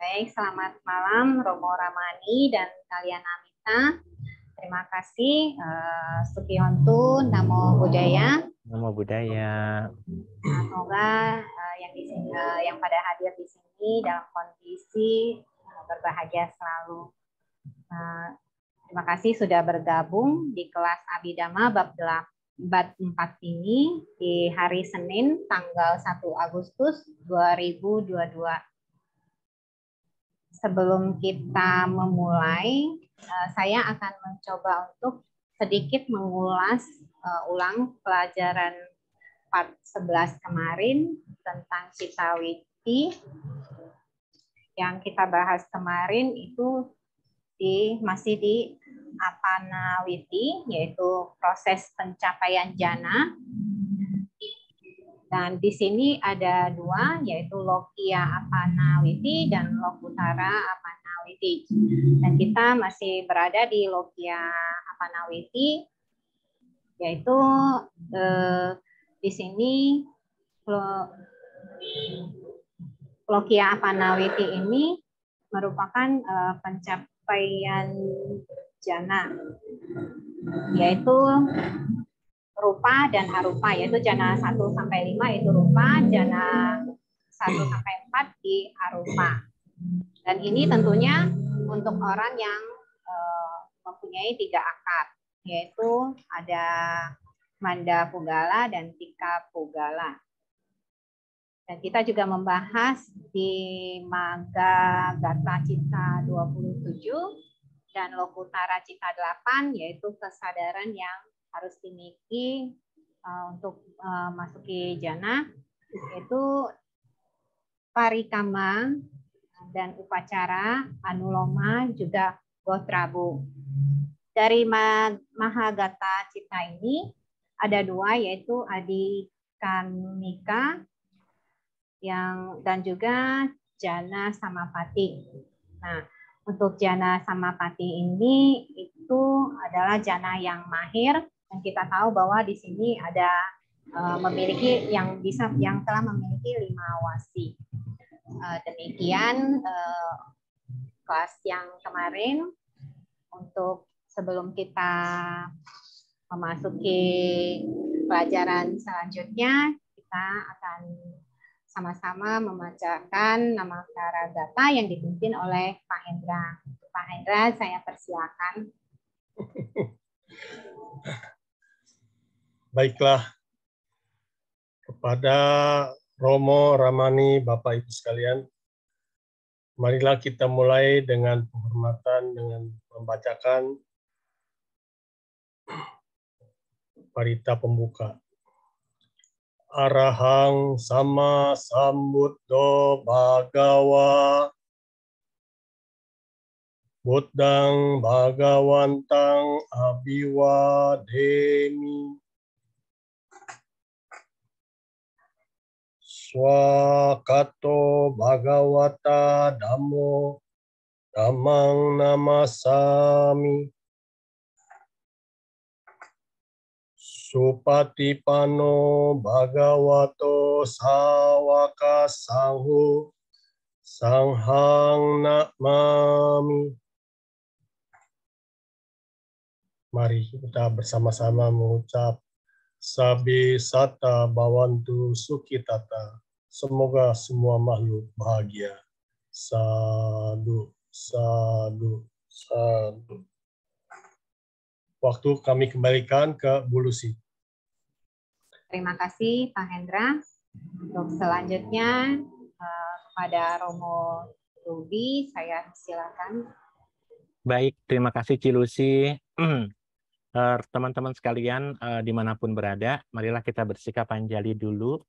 Baik, selamat malam Romo Ramani dan kalian Amita. Terima kasih Sukihontu, Namo Buddhaya. Namo Buddhaya. Semoga yang pada hadir di sini dalam kondisi berbahagia selalu. Terima kasih sudah bergabung di kelas Abhidhamma bab 4 ini di hari Senin tanggal 1 Agustus 2022. Sebelum kita memulai, saya akan mencoba untuk sedikit mengulas ulang pelajaran part 11 kemarin tentang Citta Witi. Yang kita bahas kemarin itu masih di Apana Witi, yaitu proses pencapaian jana. Dan di sini ada dua, yaitu Lokiya Apana Witi dan Lokutara Apana Witi. Dan kita masih berada di Lokiya Apana Witi, yaitu di sini Lokiya Apana Witi ini merupakan pencapaian jana, yaitu rupa dan arupa, yaitu jana 1 sampai 5 itu rupa, jana 1 sampai 4 di arupa. Dan ini tentunya untuk orang yang mempunyai 3 akad, yaitu ada Manda Pugala dan Tika Pugala. Dan kita juga membahas di Magga Gata Citta 27 dan Lokutara Citta 8, yaitu kesadaran yang harus dimiliki untuk masuki jana, yaitu parikama dan upacara, anuloma, juga gotrabu. Dari Mahagata Citta ini ada 2, yaitu Adikanika dan juga jana samapati. Nah, untuk jana samapati ini itu adalah jana yang mahir. Dan kita tahu bahwa di sini ada memiliki yang telah memiliki 5 wasi. Demikian kelas yang kemarin. Untuk sebelum kita memasuki pelajaran selanjutnya, kita akan sama-sama membacakan Namaskara Gata yang dipimpin oleh Pak Hendra. Pak Hendra, saya persilakan. Baiklah, kepada Romo, Ramani, Bapak Ibu sekalian, marilah kita mulai dengan penghormatan dengan membacakan parita pembuka. Arahang sama sambuddho bhagawa buddhang bhagawantang abhiwademi swakato bhagavata dhammo dhammang namasami supatipano bhagavato sawaka sangho sanghang namami. Mari kita bersama-sama mengucap Sabi Sata Bhavantu Sukhitata. Semoga semua makhluk bahagia. Sadu, sadu, sadu. Waktu kami kembalikan ke Bu Lucy. Terima kasih Pak Hendra. Untuk selanjutnya kepada Romo Rudi, saya silakan. Baik, terima kasih Cilusi. Teman-teman sekalian dimanapun berada, marilah kita bersikap anjali dulu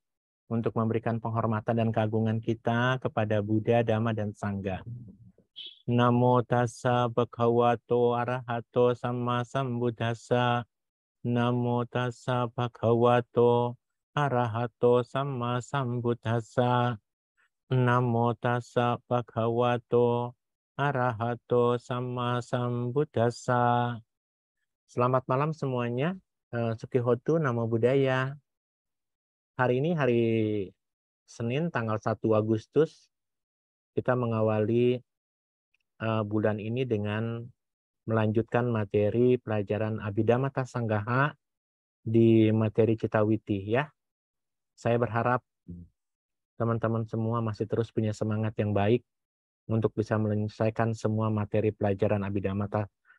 untuk memberikan penghormatan dan keagungan kita kepada Buddha, Dhamma, dan Sangha. Namo tassa bhagavato arahato samma sambuddhassa. Namo tassa bhagavato arahato samma sambuddhassa. Namo tassa bhagavato arahato samma sambuddhassa. Selamat malam semuanya. Sukihontu, Namo Buddhaya. Hari ini hari Senin tanggal 1 Agustus kita mengawali bulan ini dengan melanjutkan materi pelajaran Abhidhamma Sanggaha di materi Cittawiti ya. Saya berharap teman-teman semua masih terus punya semangat yang baik untuk bisa menyelesaikan semua materi pelajaran Abhidhamma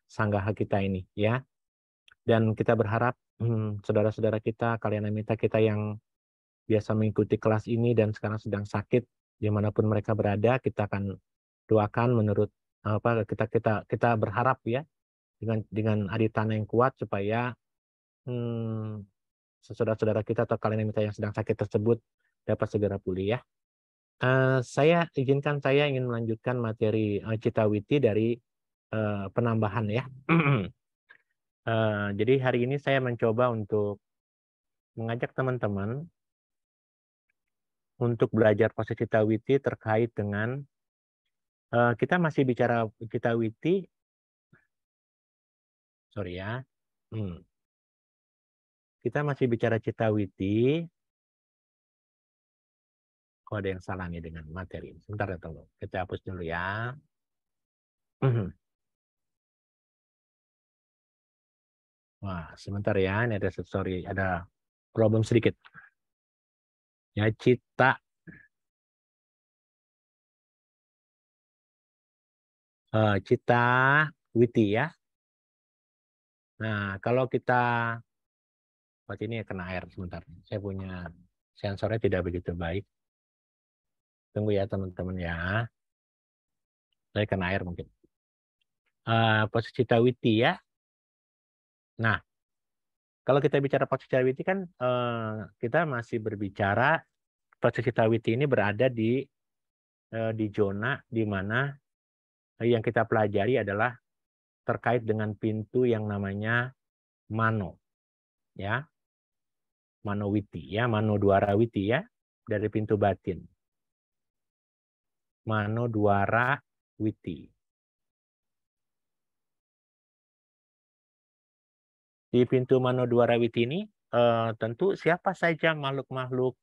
Sanggaha kita ini ya. Dan kita berharap saudara-saudara kita, kalian minta kita yang biasa mengikuti kelas ini dan sekarang sedang sakit dimanapun mereka berada, kita akan doakan menurut kita berharap ya dengan aditana yang kuat supaya saudara-saudara kita atau kalian yang sedang sakit tersebut dapat segera pulih ya. Saya ingin melanjutkan materi Cittawiti dari penambahan ya. Jadi hari ini saya mencoba untuk mengajak teman-teman untuk belajar proses Cittawiti terkait dengan kita masih bicara Cittawiti, sorry ya. Kita masih bicara Cittawiti. Oh, ada yang salah nih dengan materi. Sebentar ya, tolong. Kita hapus dulu ya. Wah, sebentar ya. Ini ada problem sedikit. Ya, Cittawiti ya. Nah, kalau kita buat ini kena air sebentar. Saya punya sensornya tidak begitu baik. Tunggu ya teman-teman ya. Saya kena air mungkin. Proses Cittawiti ya. Nah, kalau kita bicara proses Cittawiti kan kita masih berbicara proses Cittawiti ini berada di zona di mana yang kita pelajari adalah terkait dengan pintu yang namanya Mano. Ya. Manowiti ya, Manodwarawiti ya, dari pintu batin. Manodwarawiti. Di pintu Manodwarawiti ini tentu siapa saja makhluk-makhluk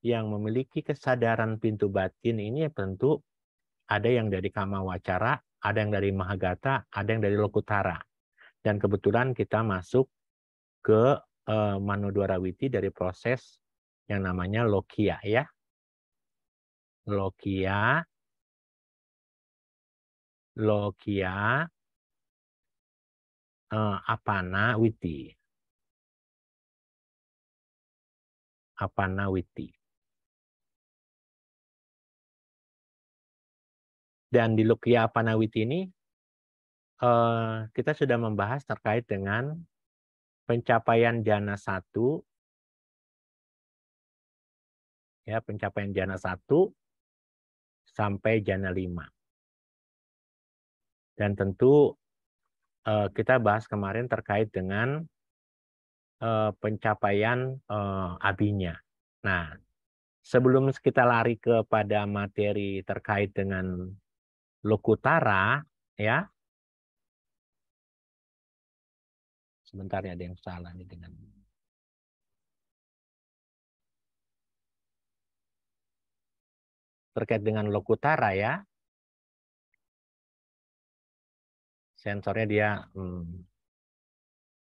yang memiliki kesadaran pintu batin ini tentu ada yang dari Kama Wacara, ada yang dari Mahagata, ada yang dari Lokutara. Dan kebetulan kita masuk ke Manodwarawiti dari proses yang namanya Lokia ya. Lokia Apana Witi. Dan di Lokia Apana Witi ini kita sudah membahas terkait dengan pencapaian jana 1 ya, pencapaian jana 1 sampai jana 5. Dan tentu kita bahas kemarin terkait dengan pencapaian abinya. Nah, sebelum kita lari kepada materi terkait dengan Lokutara, ya. Sebentar ya, ada yang salah nih dengan terkait dengan Lokutara ya. Sensornya dia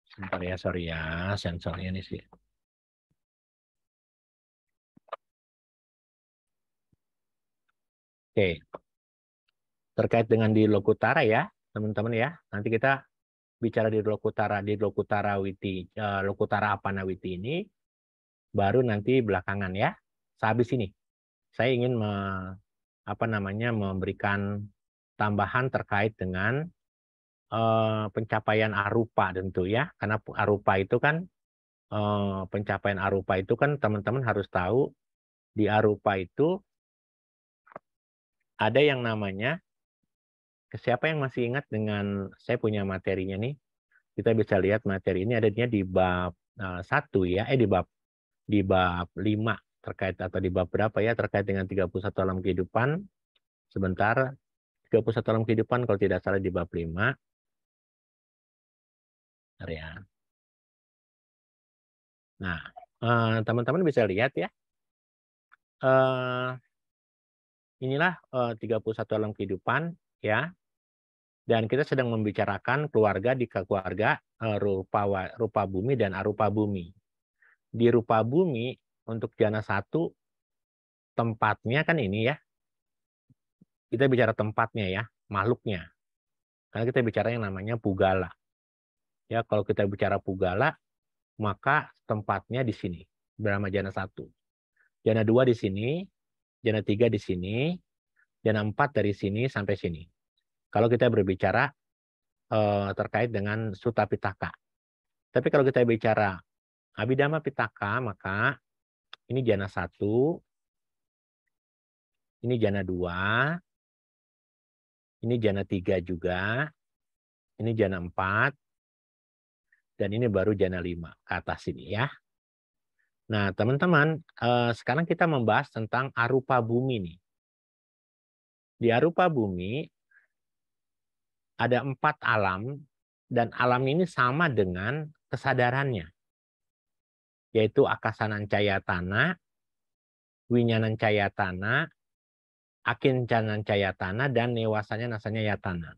sebentar ya, sorry ya, sensornya ini sih. Oke. Terkait dengan di Lokutara ya, teman-teman ya. Nanti kita bicara di Lokutara Witi, Lokutara Apana Witi ini baru nanti belakangan ya. Sehabis ini saya ingin memberikan tambahan terkait dengan pencapaian arupa tentu ya. Karena arupa itu kan pencapaian arupa itu kan teman-teman harus tahu di arupa itu ada yang namanya, siapa yang masih ingat dengan saya punya materinya nih, kita bisa lihat materi ini adanya di bab 1 ya, di bab 5 terkait atau di bab berapa ya terkait dengan 31 alam kehidupan. Sebentar, 31 alam kehidupan kalau tidak salah di bab 5. Ya. Nah, teman-teman bisa lihat ya. inilah 31 alam kehidupan ya. Dan kita sedang membicarakan keluarga di keluarga rupa bumi dan arupa bumi. Di rupa bumi untuk jana 1 tempatnya kan ini ya. Kita bicara tempatnya ya, makhluknya. Karena kita bicara yang namanya Pugala. Ya, kalau kita bicara Pugala, maka tempatnya di sini, bernama jana 1. Jana 2 di sini, jana 3 di sini, jana 4 dari sini sampai sini. Kalau kita berbicara terkait dengan Sutta Pitaka. Tapi kalau kita bicara Abhidhamma Pitaka, maka ini jana 1, ini jana 2, ini jana 3 juga, ini jana 4, dan ini baru jana 5 ke atas ini ya. Nah, teman-teman, sekarang kita membahas tentang arupa bumi nih. Di arupa bumi ada 4 alam, dan alam ini sama dengan kesadarannya, yaitu Akasanan Cayatana, Winyanan Cayatana, Akincanan Cayatana, dan Newasanya Nasanya Yatana.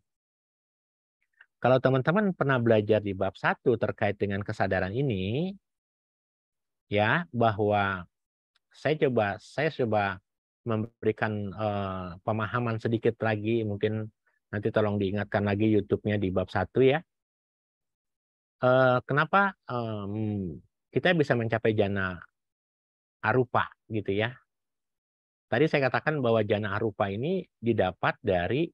Kalau teman-teman pernah belajar di bab 1 terkait dengan kesadaran ini, ya, bahwa saya coba memberikan pemahaman sedikit lagi, mungkin nanti tolong diingatkan lagi YouTube-nya di bab 1 ya. Kenapa kita bisa mencapai jana arupa gitu ya. Tadi saya katakan bahwa jana arupa ini didapat dari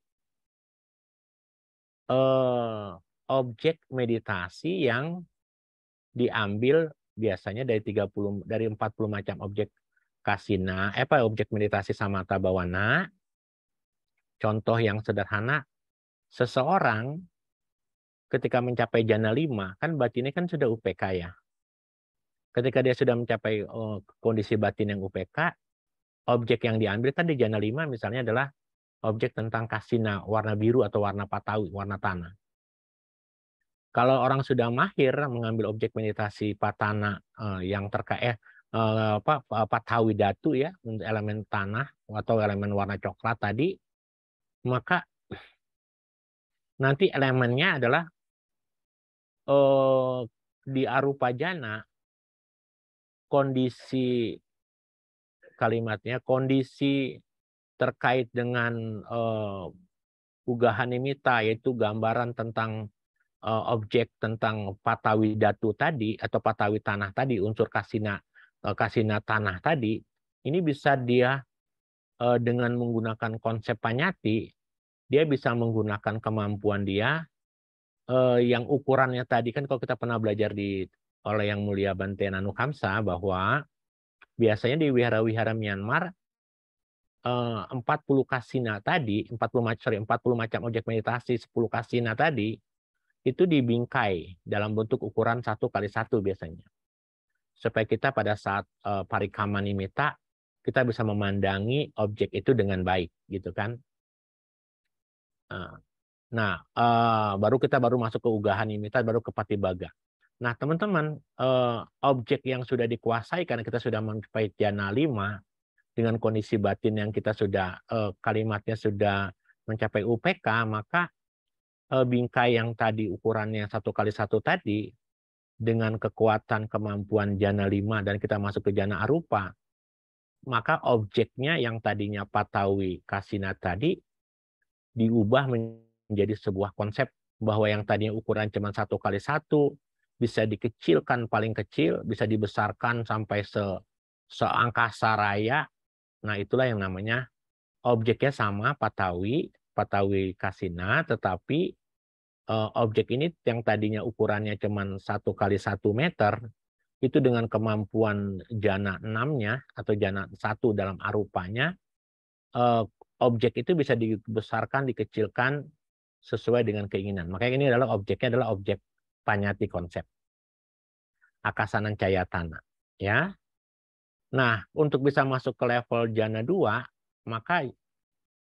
objek meditasi yang diambil biasanya dari 40 macam objek kasina, objek meditasi samatha bawana. Contoh yang sederhana, seseorang ketika mencapai jana 5, kan batinnya kan sudah UPK ya. Ketika dia sudah mencapai kondisi batin yang UPK, objek yang diambil kan di jana 5 misalnya adalah objek tentang kasina, warna biru atau warna patawi, warna tanah. Kalau orang sudah mahir mengambil objek meditasi patana yang terkait patawi datu ya, untuk elemen tanah atau elemen warna coklat tadi, maka nanti elemennya adalah di arupa jana, kondisi kalimatnya, kondisi terkait dengan ugaha nimitta, yaitu gambaran tentang objek tentang patawi datu tadi atau patawi tanah tadi, unsur kasina tanah tadi, ini bisa dia dengan menggunakan konsep panyati, dia bisa menggunakan kemampuan dia yang ukurannya tadi kan, kalau kita pernah belajar oleh Yang Mulia Bante Nanukamsa, bahwa biasanya di wihara-wihara Myanmar 40 kasina tadi, 40 macam objek meditasi, 10 kasina tadi, itu dibingkai dalam bentuk ukuran 1x1 biasanya. Supaya kita pada saat parikama nimitta, kita bisa memandangi objek itu dengan baik, gitu kan. Nah, baru masuk ke ugaha nimitta, baru ke patibaga. Nah, teman-teman, objek yang sudah dikuasai karena kita sudah mencapai jana 5, dengan kondisi batin yang kita sudah, kalimatnya sudah mencapai UPK, maka bingkai yang tadi ukurannya 1x1 tadi, dengan kekuatan kemampuan jana 5 dan kita masuk ke jana arupa, maka objeknya yang tadinya patawi kasina tadi diubah menjadi sebuah konsep bahwa yang tadinya ukuran cuma 1x1 bisa dikecilkan paling kecil, bisa dibesarkan sampai seangkasa raya. Nah, itulah yang namanya objeknya sama patawi kasina, tetapi objek ini yang tadinya ukurannya cuma 1x1 meter, itu dengan kemampuan jana 6-nya atau jana 1 dalam arupanya, objek itu bisa dibesarkan, dikecilkan sesuai dengan keinginan. Makanya ini adalah objeknya adalah objek panyati konsep. Akasanan Cayatana. Ya. Nah, untuk bisa masuk ke level jana 2, maka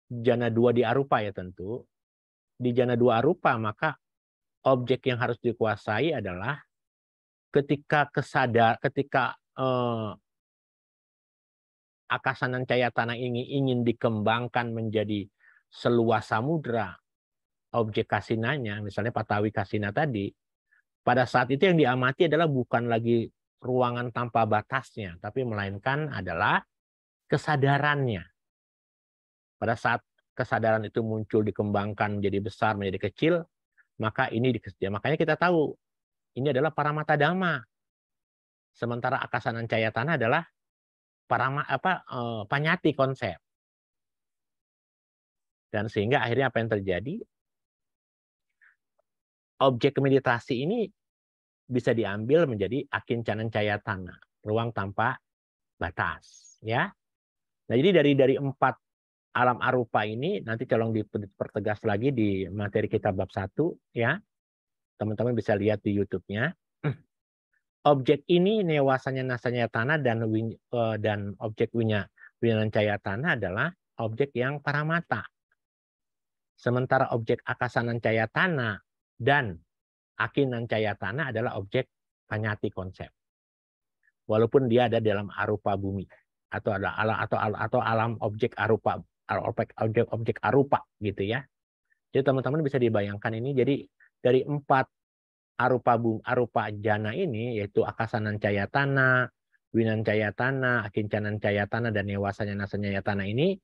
jana 2 di arupa ya tentu. Di jana 2 arupa, maka objek yang harus dikuasai adalah ketika akasanan cahaya tanah ini ingin dikembangkan menjadi seluas samudra objek kasinanya, misalnya Patawi Kasina tadi, pada saat itu yang diamati adalah bukan lagi ruangan tanpa batasnya, tapi melainkan adalah kesadarannya. Pada saat kesadaran itu muncul, dikembangkan menjadi besar, menjadi kecil, maka ini makanya kita tahu ini adalah paramata dhamma. Sementara akasanan cahaya tanah adalah panyati konsep. Dan sehingga akhirnya apa yang terjadi? Objek meditasi ini bisa diambil menjadi akincanan cahaya tanah, ruang tanpa batas, ya. Nah, jadi dari 4 alam arupa ini nanti tolong dipertegas lagi di materi kita bab 1, ya. Teman-teman bisa lihat di YouTube-nya. Objek ini newasanya nasanya tanah dan objek winyanan cahaya tanah adalah objek yang paramata. Sementara objek akasanan cahaya tanah dan akinan cahaya tanah adalah objek panyati konsep. Walaupun dia ada dalam arupa bumi atau alam objek arupa, objek arupa gitu ya. Jadi teman-teman bisa dibayangkan ini, jadi dari 4 arupa jana ini, yaitu akasanan cahaya tanah, winan cahaya tanah, akincanan cahaya tanah, dan newasanya nasanya tanah ini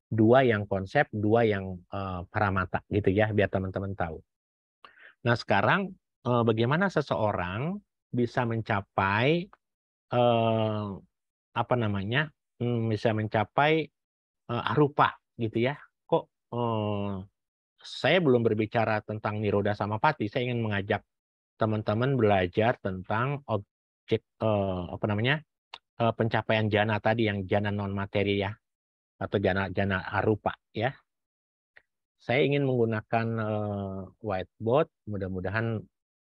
2 yang konsep, 2 yang paramata gitu ya, biar teman-teman tahu. Nah, sekarang bagaimana seseorang bisa mencapai bisa mencapai arupa gitu ya. Kok saya belum berbicara tentang Niroda Samapati. Saya ingin mengajak teman-teman belajar tentang objek pencapaian jana tadi, yang jana non materi ya, atau jana arupa ya. Saya ingin menggunakan whiteboard, mudah-mudahan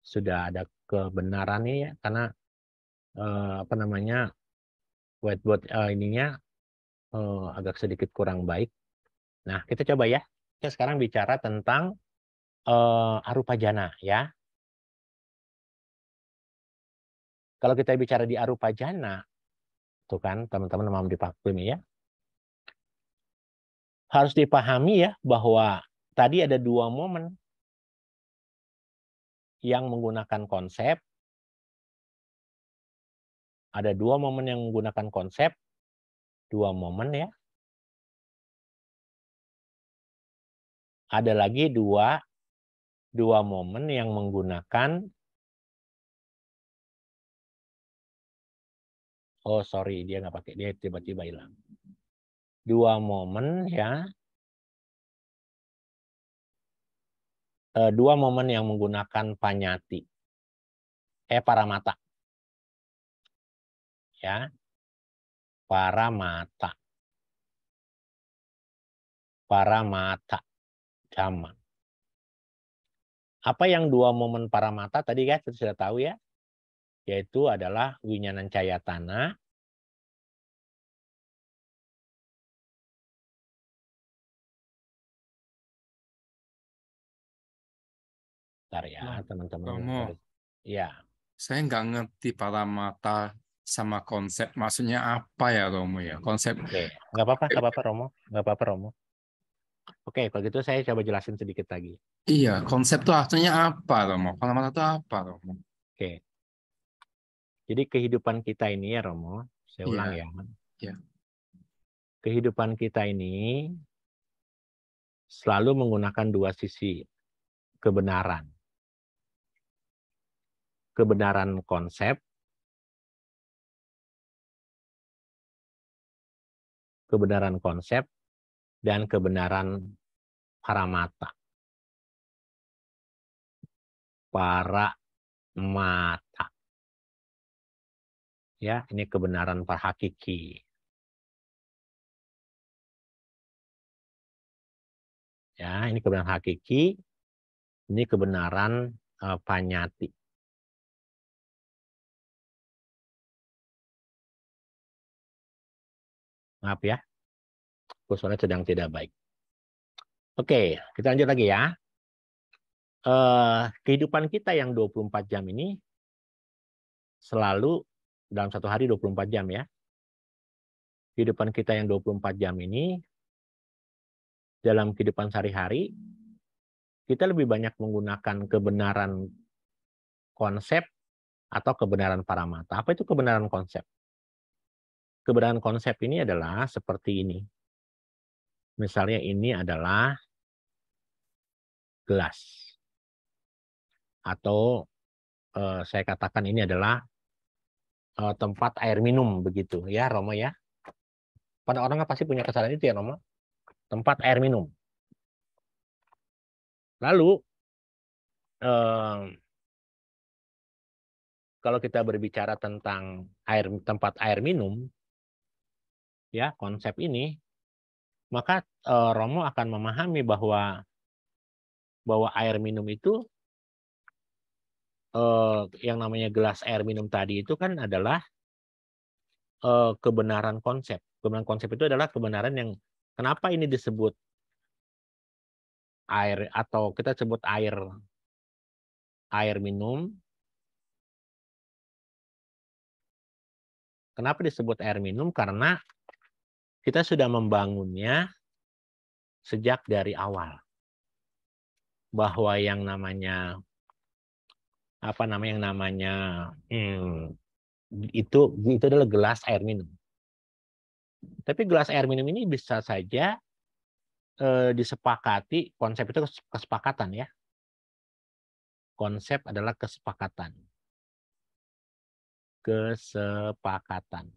sudah ada kebenarannya ya, karena whiteboard ininya agak sedikit kurang baik. Nah, kita coba ya. Kita sekarang bicara tentang arupa jana ya. Kalau kita bicara di arupa jana, tuh kan teman-teman mau dipahami ya. Harus dipahami ya bahwa tadi ada 2 momen yang menggunakan konsep. Ada 2 momen yang menggunakan konsep, 2 momen ya. Ada lagi 2 momen yang menggunakan, oh sorry, dia nggak pakai, dia tiba-tiba hilang. 2 momen ya. 2 momen yang menggunakan panyati. Paramata. Ya. Paramata. Paramata dhamma. Apa yang 2 momen paramata tadi guys sudah tahu ya? Yaitu adalah winyanan cahaya tanah ya teman-teman. Ya. Saya nggak ngerti paramata sama konsep. Maksudnya apa ya Romo ya? Konsep. Oke, nggak apa-apa Romo. Nggak apa-apa Romo. Oke, kalau gitu saya coba jelasin sedikit lagi. Iya, konsep itu artinya apa Romo? Paramata itu apa Romo? Oke. Jadi kehidupan kita ini ya Romo, saya ulang ya. Iya. Kehidupan kita ini selalu menggunakan 2 sisi kebenaran. Kebenaran konsep, dan kebenaran paramata. Paramata. Ya, ini kebenaran hakiki. Ya, ini kebenaran hakiki. Ini kebenaran panyati. Maaf ya, suaranya sedang tidak baik. Oke, kita lanjut lagi ya. Kehidupan kita yang 24 jam ini selalu dalam satu hari 24 jam ya. kehidupan kita yang 24 jam ini, dalam kehidupan sehari-hari, kita lebih banyak menggunakan kebenaran konsep atau kebenaran paramata. Apa itu kebenaran konsep? Kebenaran konsep ini adalah seperti ini. Misalnya ini adalah gelas. Atau saya katakan ini adalah tempat air minum begitu ya Romo ya. Pada orang pasti punya kesadaran itu ya Romo. Tempat air minum. Lalu kalau kita berbicara tentang tempat air minum, ya konsep ini, maka Romo akan memahami bahwa air minum itu yang namanya gelas air minum tadi itu kan adalah kebenaran konsep. Kebenaran konsep itu adalah kebenaran yang kenapa ini disebut air atau kita sebut air minum. Kenapa disebut air minum? Karena kita sudah membangunnya sejak dari awal. Bahwa yang namanya itu adalah gelas air minum. Tapi gelas air minum ini bisa saja disepakati, konsep itu kesepakatan ya. Konsep adalah kesepakatan. Kesepakatan.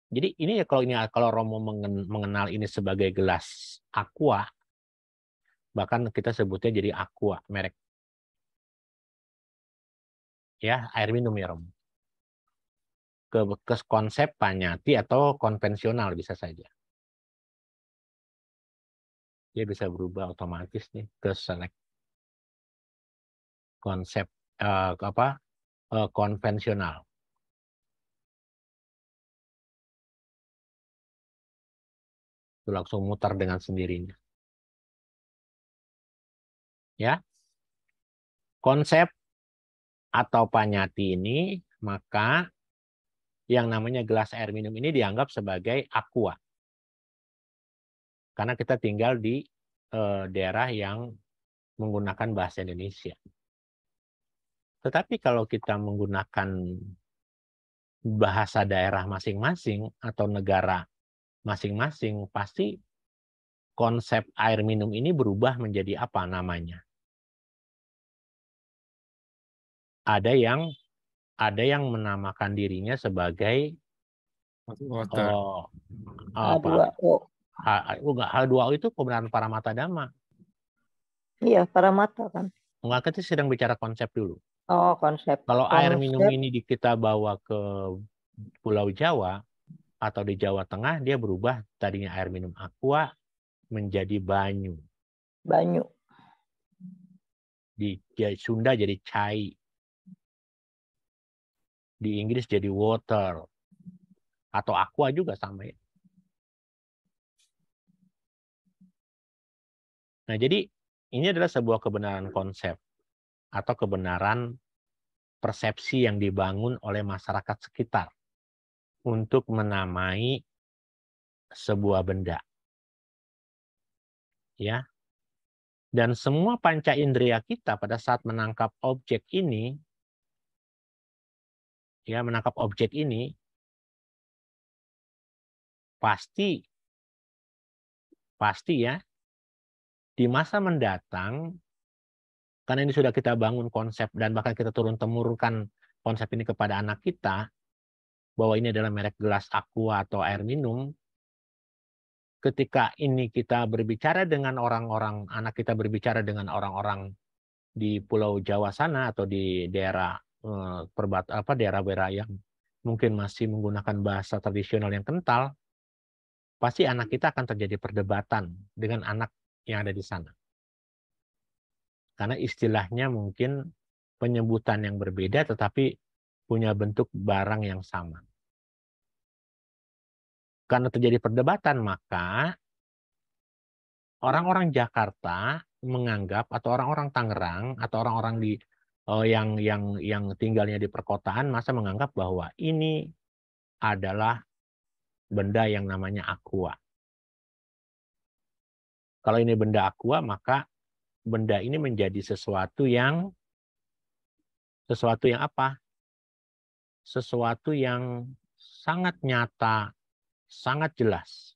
Jadi ini ya kalau Romo mengenal ini sebagai gelas aqua, bahkan kita sebutnya jadi aqua merek. Ya, air minum ya Romo. Ke konsep panyati atau konvensional bisa saja. Dia bisa berubah otomatis nih ke select konsep konvensional. Itu langsung mutar dengan sendirinya. Ya. Konsep atau panyati ini, maka yang namanya gelas air minum ini dianggap sebagai aqua. Karena kita tinggal di daerah yang menggunakan bahasa Indonesia. Tetapi kalau kita menggunakan bahasa daerah masing-masing atau negara masing-masing, pasti konsep air minum ini berubah menjadi apa namanya? Ada yang menamakan dirinya sebagai water. H2O. H2O itu kebenaran paramata dhamma. Iya, paramata kan. Enggak, kita sedang bicara konsep dulu. Oh, konsep. Kalau air minum ini kita bawa ke Pulau Jawa atau di Jawa Tengah, dia berubah tadinya air minum aqua menjadi banyu. Banyu. Di Sunda jadi cai. Di Inggris jadi water. Atau aqua juga sama ya. Nah, jadi ini adalah sebuah kebenaran konsep atau kebenaran persepsi yang dibangun oleh masyarakat sekitar untuk menamai sebuah benda. Ya. Dan semua panca indera kita pada saat menangkap objek ini, ya, pasti ya, di masa mendatang, karena ini sudah kita bangun konsep dan bahkan kita turun-temurunkan konsep ini kepada anak kita, bahwa ini adalah merek gelas aqua atau air minum, ketika ini kita berbicara dengan orang-orang, anak kita berbicara dengan orang-orang di Pulau Jawa sana atau di daerah daerah-daerah yang mungkin masih menggunakan bahasa tradisional yang kental, pasti anak kita akan terjadi perdebatan dengan anak yang ada di sana. Karena istilahnya mungkin penyebutan yang berbeda tetapi punya bentuk barang yang sama. Karena terjadi perdebatan, maka orang-orang Jakarta menganggap, atau orang-orang Tangerang, atau orang-orang di yang tinggalnya di perkotaan masa menganggap bahwa ini adalah benda yang namanya aqua. Kalau ini benda aqua, maka benda ini menjadi sesuatu yang apa? Sesuatu yang sangat nyata, sangat jelas.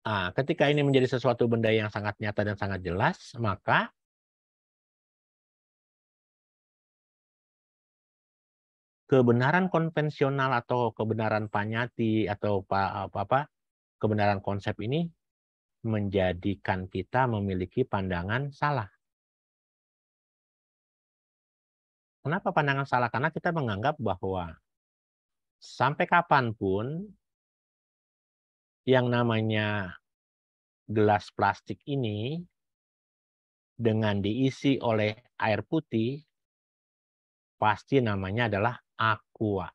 Nah, ketika ini menjadi sesuatu benda yang sangat nyata dan sangat jelas, maka kebenaran konvensional atau kebenaran panyati atau kebenaran konsep ini menjadikan kita memiliki pandangan salah. Kenapa pandangan salah? Karena kita menganggap bahwa sampai kapanpun yang namanya gelas plastik ini dengan diisi oleh air putih, pasti namanya adalah aqua.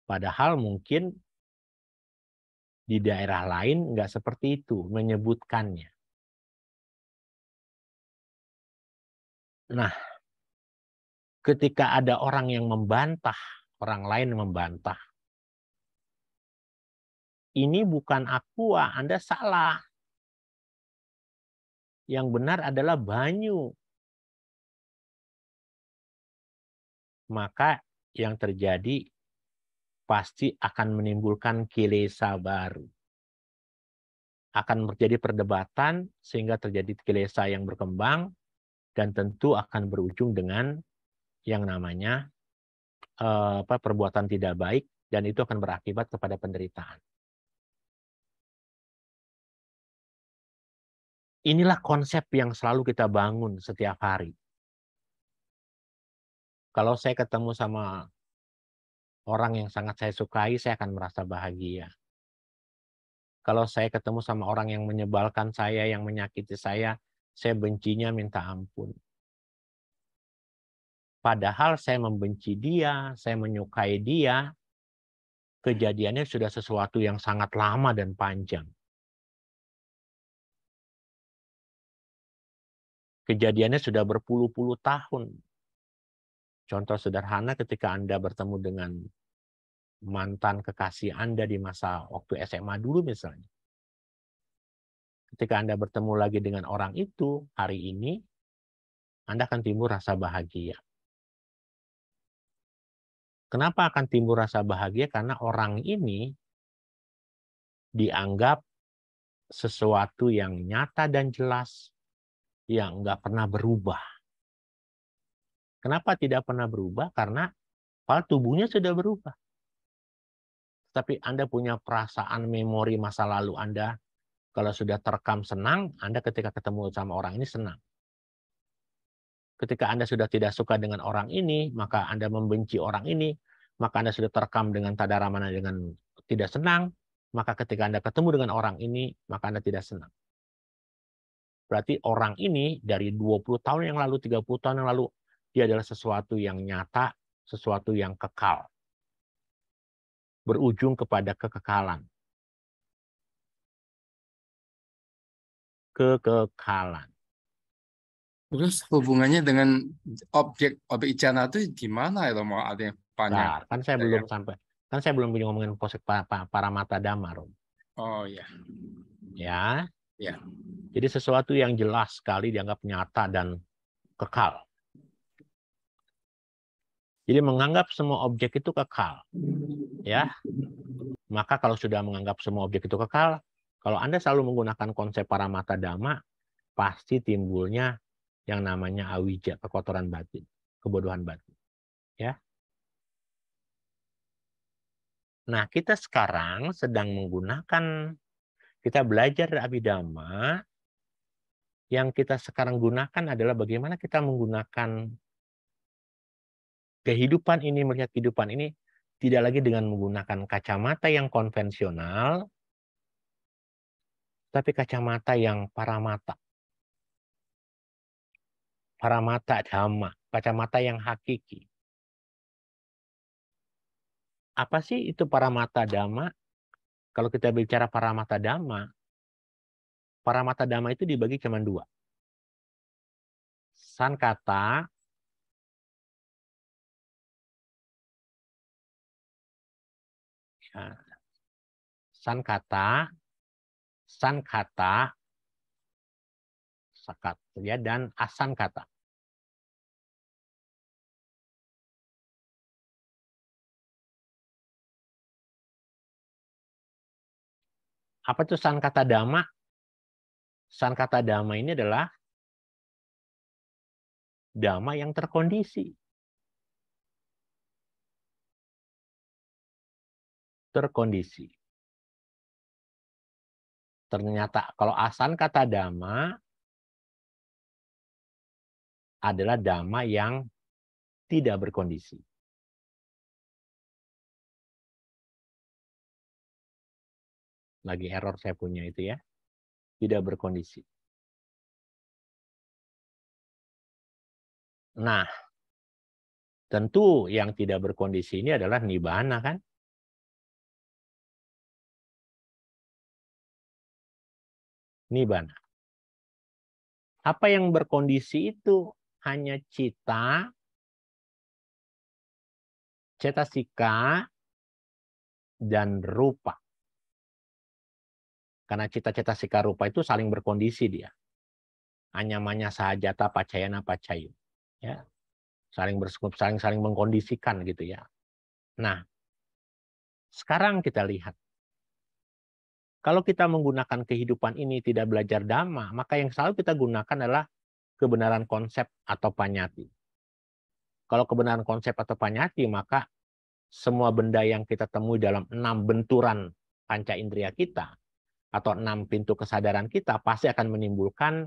Padahal mungkin di daerah lain nggak seperti itu menyebutkannya. Nah, ketika ada orang yang membantah, orang lain membantah, ini bukan aqua, Anda salah. Yang benar adalah banyu. Maka yang terjadi pasti akan menimbulkan kilesa baru. Akan terjadi perdebatan sehingga terjadi kilesa yang berkembang dan tentu akan berujung dengan yang namanya perbuatan tidak baik dan itu akan berakibat kepada penderitaan. Inilah konsep yang selalu kita bangun setiap hari. Kalau saya ketemu sama orang yang sangat saya sukai, saya akan merasa bahagia. Kalau saya ketemu sama orang yang menyebalkan saya, yang menyakiti saya bencinya minta ampun. Padahal saya membenci dia, saya menyukai dia, kejadiannya sudah sesuatu yang sangat lama dan panjang. Kejadiannya sudah berpuluh-puluh tahun. Contoh sederhana ketika Anda bertemu dengan mantan kekasih Anda di masa waktu SMA dulu misalnya. Ketika Anda bertemu lagi dengan orang itu hari ini, Anda akan timbul rasa bahagia. Kenapa akan timbul rasa bahagia? Karena orang ini dianggap sesuatu yang nyata dan jelas, yang nggak pernah berubah. Kenapa tidak pernah berubah? Karena tubuhnya sudah berubah. Tapi Anda punya perasaan memori masa lalu Anda, kalau sudah terekam senang, Anda ketika ketemu sama orang ini senang. Ketika Anda sudah tidak suka dengan orang ini, maka Anda membenci orang ini, maka Anda sudah terekam dengan tadara mana dengan tidak senang, maka ketika Anda ketemu dengan orang ini, maka Anda tidak senang. Berarti orang ini dari 20 tahun yang lalu, 30 tahun yang lalu, dia adalah sesuatu yang nyata, sesuatu yang kekal. Berujung kepada kekekalan. Kekekalan. Terus hubungannya dengan objek ijana itu gimana ya Romo? Ada yang banyak. Nah, kan saya belum sampai, kan saya belum ngomongin konsep para mata dhamma, Rom. Oh ya. Ya. Ya. Jadi sesuatu yang jelas sekali dianggap nyata dan kekal. Jadi menganggap semua objek itu kekal. Ya. Maka kalau sudah menganggap semua objek itu kekal, kalau Anda selalu menggunakan konsep para mata dhamma, pasti timbulnya yang namanya awija, kekotoran batin, kebodohan batin. Ya. Nah, kita sekarang sedang menggunakan, kita belajar dari Abhidhamma, yang kita sekarang gunakan adalah bagaimana kita menggunakan kehidupan ini, melihat kehidupan ini tidak lagi dengan menggunakan kacamata yang konvensional, tapi kacamata yang paramata. Paramata dhamma, kacamata yang hakiki. Apa sih itu paramata dhamma? Kalau kita bicara paramata dhamma itu dibagi cuma dua. Sankata sankata, sakat ya, dan asankata. Apa itu sankata dhamma? Sankata dhamma ini adalah dhamma yang terkondisi. Terkondisi. Ternyata kalau asankata dhamma adalah dhamma yang tidak berkondisi. Lagi error saya punya itu ya. Tidak berkondisi. Nah, tentu yang tidak berkondisi ini adalah nibbana kan? Nibbana. Apa yang berkondisi itu hanya cita, cetasika, dan rupa. Karena cita-cita sika rupa itu saling berkondisi dia. Anyamanya sahajata pacayana pacayu. Ya. Saling mengkondisikan gitu ya. Nah, sekarang kita lihat. Kalau kita menggunakan kehidupan ini tidak belajar dhamma, maka yang selalu kita gunakan adalah kebenaran konsep atau panyati. Kalau kebenaran konsep atau panyati, maka semua benda yang kita temui dalam 6 benturan panca indera kita, atau 6 pintu kesadaran kita, pasti akan menimbulkan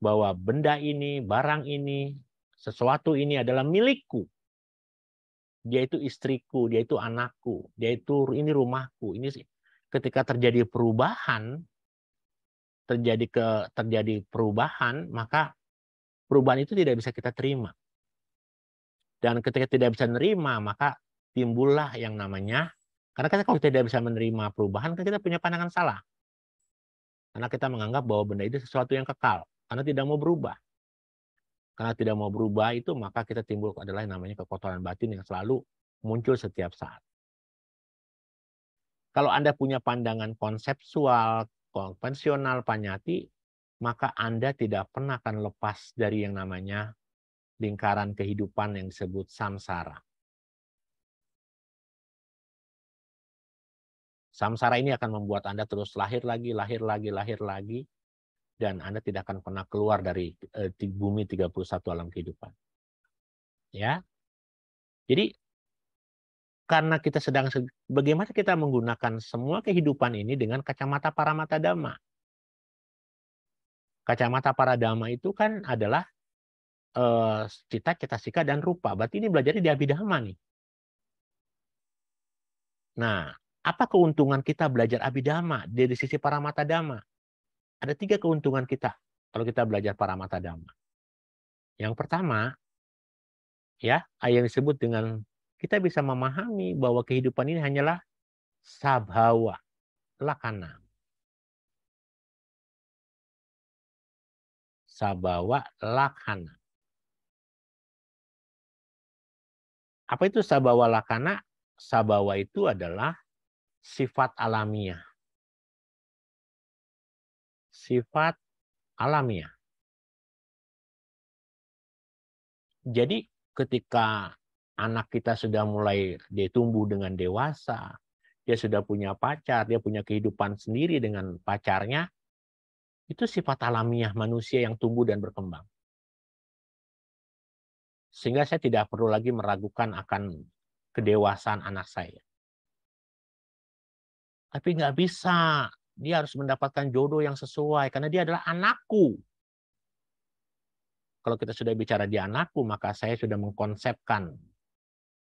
bahwa benda ini, barang ini, sesuatu ini adalah milikku. Dia itu istriku, dia itu anakku, dia itu ini rumahku. Ini ketika terjadi perubahan, maka perubahan itu tidak bisa kita terima. Dan ketika tidak bisa menerima, maka timbullah yang namanya, karena kita kalau tidak bisa menerima perubahan, kan kita punya pandangan salah. Karena kita menganggap bahwa benda itu sesuatu yang kekal, karena tidak mau berubah. Karena tidak mau berubah itu, maka kita timbul adalah yang namanya kekotoran batin yang selalu muncul setiap saat. Kalau Anda punya pandangan konseptual, konvensional, panyati, maka Anda tidak pernah akan lepas dari yang namanya lingkaran kehidupan yang disebut samsara. Samsara ini akan membuat Anda terus lahir lagi, dan Anda tidak akan pernah keluar dari bumi 31 alam kehidupan. Ya. Jadi karena kita bagaimana kita menggunakan semua kehidupan ini dengan kacamata paramata dhamma. Kacamata paradhamma itu kan adalah cita, cetasika, dan rupa. Berarti ini belajar di Abhidhamma nih. Nah, apa keuntungan kita belajar Abhidhamma dari sisi paramata dhamma? Ada 3 keuntungan kita kalau kita belajar paramata dhamma. Yang pertama, ya, yang disebut dengan kita bisa memahami bahwa kehidupan ini hanyalah sabhawa, lakana. Sabhawa, lakana. Apa itu sabhawa lakana? Sabhawa itu adalah sifat alamiah. Sifat alamiah. Jadi ketika anak kita sudah mulai dia tumbuh dengan dewasa, dia sudah punya pacar, dia punya kehidupan sendiri dengan pacarnya, itu sifat alamiah manusia yang tumbuh dan berkembang. Sehingga saya tidak perlu lagi meragukan akan kedewasaan anak saya. Tapi nggak bisa, dia harus mendapatkan jodoh yang sesuai, karena dia adalah anakku. Kalau kita sudah bicara dia anakku, maka saya sudah mengkonsepkan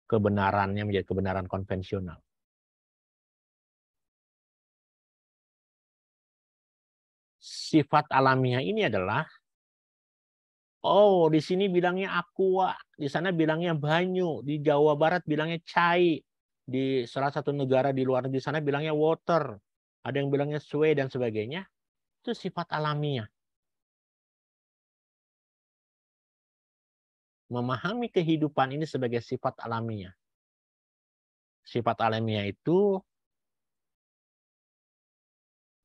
kebenarannya menjadi kebenaran konvensional. Sifat alamiah ini adalah, oh di sini bilangnya aqua, di sana bilangnya banyu, di Jawa Barat bilangnya cai, Di salah satu negara di luar negeri sana bilangnya water, ada yang bilangnya sway dan sebagainya. Itu sifat alamiah. Memahami kehidupan ini sebagai sifat alamiah. Sifat alamiah itu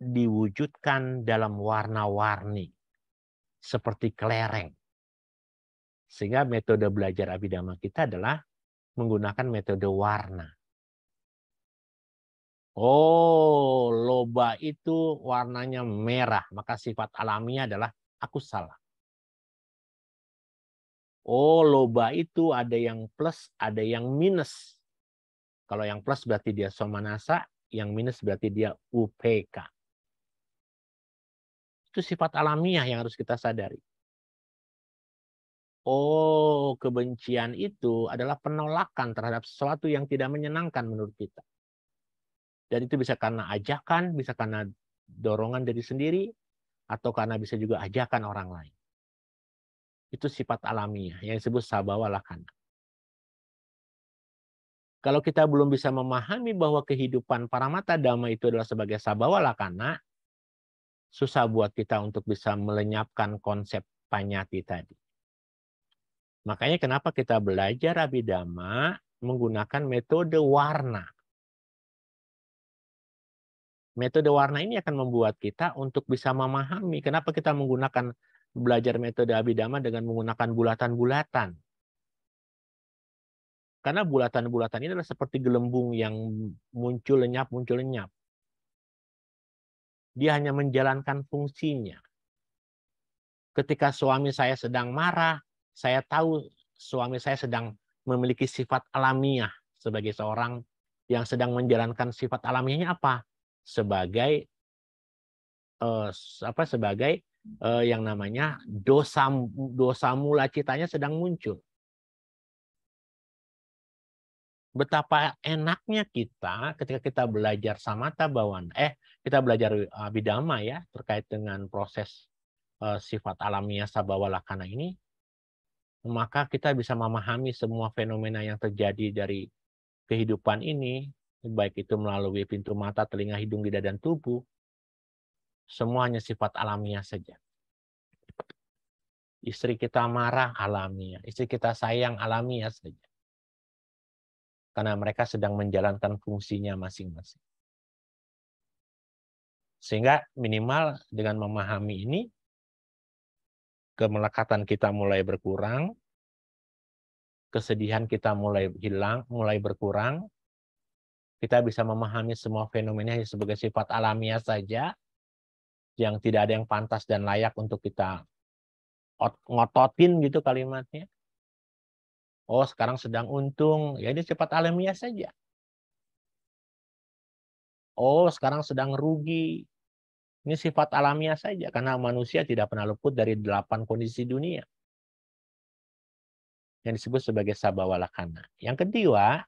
diwujudkan dalam warna-warni seperti kelereng. Sehingga metode belajar Abhidhamma kita adalah menggunakan metode warna. Oh, loba itu warnanya merah, maka sifat alamiah adalah aku salah. Oh, loba itu ada yang plus, ada yang minus. Kalau yang plus berarti dia somanasa, yang minus berarti dia UPK. Itu sifat alamiah yang harus kita sadari. Oh, kebencian itu adalah penolakan terhadap sesuatu yang tidak menyenangkan menurut kita. Dan itu bisa karena ajakan, bisa karena dorongan dari sendiri, atau karena bisa juga ajakan orang lain. Itu sifat alamiah yang disebut sabhawa lakkhana. Kalau kita belum bisa memahami bahwa kehidupan paramata dhamma itu adalah sebagai sabhawa lakkhana, susah buat kita untuk bisa melenyapkan konsep panyati tadi. Makanya kenapa kita belajar Abhidhamma menggunakan metode warna. Metode warna ini akan membuat kita untuk bisa memahami kenapa kita menggunakan belajar metode Abhidhamma dengan menggunakan bulatan-bulatan. Karena bulatan-bulatan ini adalah seperti gelembung yang muncul lenyap, muncul lenyap. Dia hanya menjalankan fungsinya. Ketika suami saya sedang marah, saya tahu suami saya sedang memiliki sifat alamiah sebagai seorang yang sedang menjalankan sifat alamiahnya apa? Sebagai yang namanya dosa mula citanya sedang muncul. Betapa enaknya kita ketika kita belajar samatha bhawana, kita belajar Abhidhamma ya terkait dengan proses sifat alamiah sabhawa lakkhana ini, maka kita bisa memahami semua fenomena yang terjadi dari kehidupan ini, baik itu melalui pintu mata, telinga, hidung, lidah, dan tubuh, semuanya sifat alamiah saja. Istri kita marah, alamiah. Istri kita sayang, alamiah saja. Karena mereka sedang menjalankan fungsinya masing-masing. Sehingga minimal dengan memahami ini, kemelekatan kita mulai berkurang, kesedihan kita mulai hilang, mulai berkurang, kita bisa memahami semua fenomena sebagai sifat alamiah saja, yang tidak ada yang pantas dan layak untuk kita ngototin gitu kalimatnya. Oh, sekarang sedang untung, ya ini sifat alamiah saja. Oh, sekarang sedang rugi, ini sifat alamiah saja, karena manusia tidak pernah luput dari 8 kondisi dunia. Yang disebut sebagai sabhawa lakkhana. Yang kedua,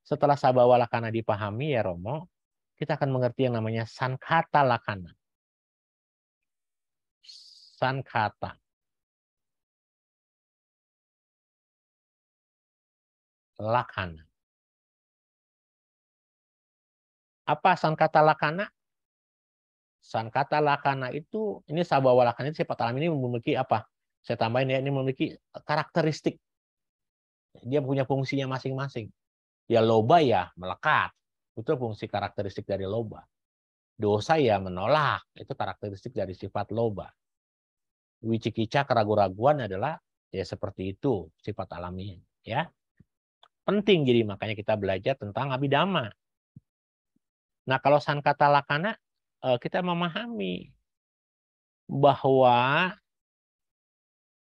setelah sabhawa lakkhana dipahami ya Romo, kita akan mengerti yang namanya sankhata lakkhana. Sankhata. Lakkhana. Apa sankhata lakkhana? Sankhata lakkhana itu, ini sabhawa lakkhana itu sifat alam ini memiliki apa? Saya tambahin ya, ini memiliki karakteristik. Dia punya fungsinya masing-masing. Ya loba ya melekat. Itu fungsi karakteristik dari loba. Dosa ya menolak. Itu karakteristik dari sifat loba. Wicikica, keraguan-raguan adalah ya seperti itu sifat alamiah. Ya. Penting jadi makanya kita belajar tentang Abhidhamma. Nah kalau sankhata lakkhana kita memahami bahwa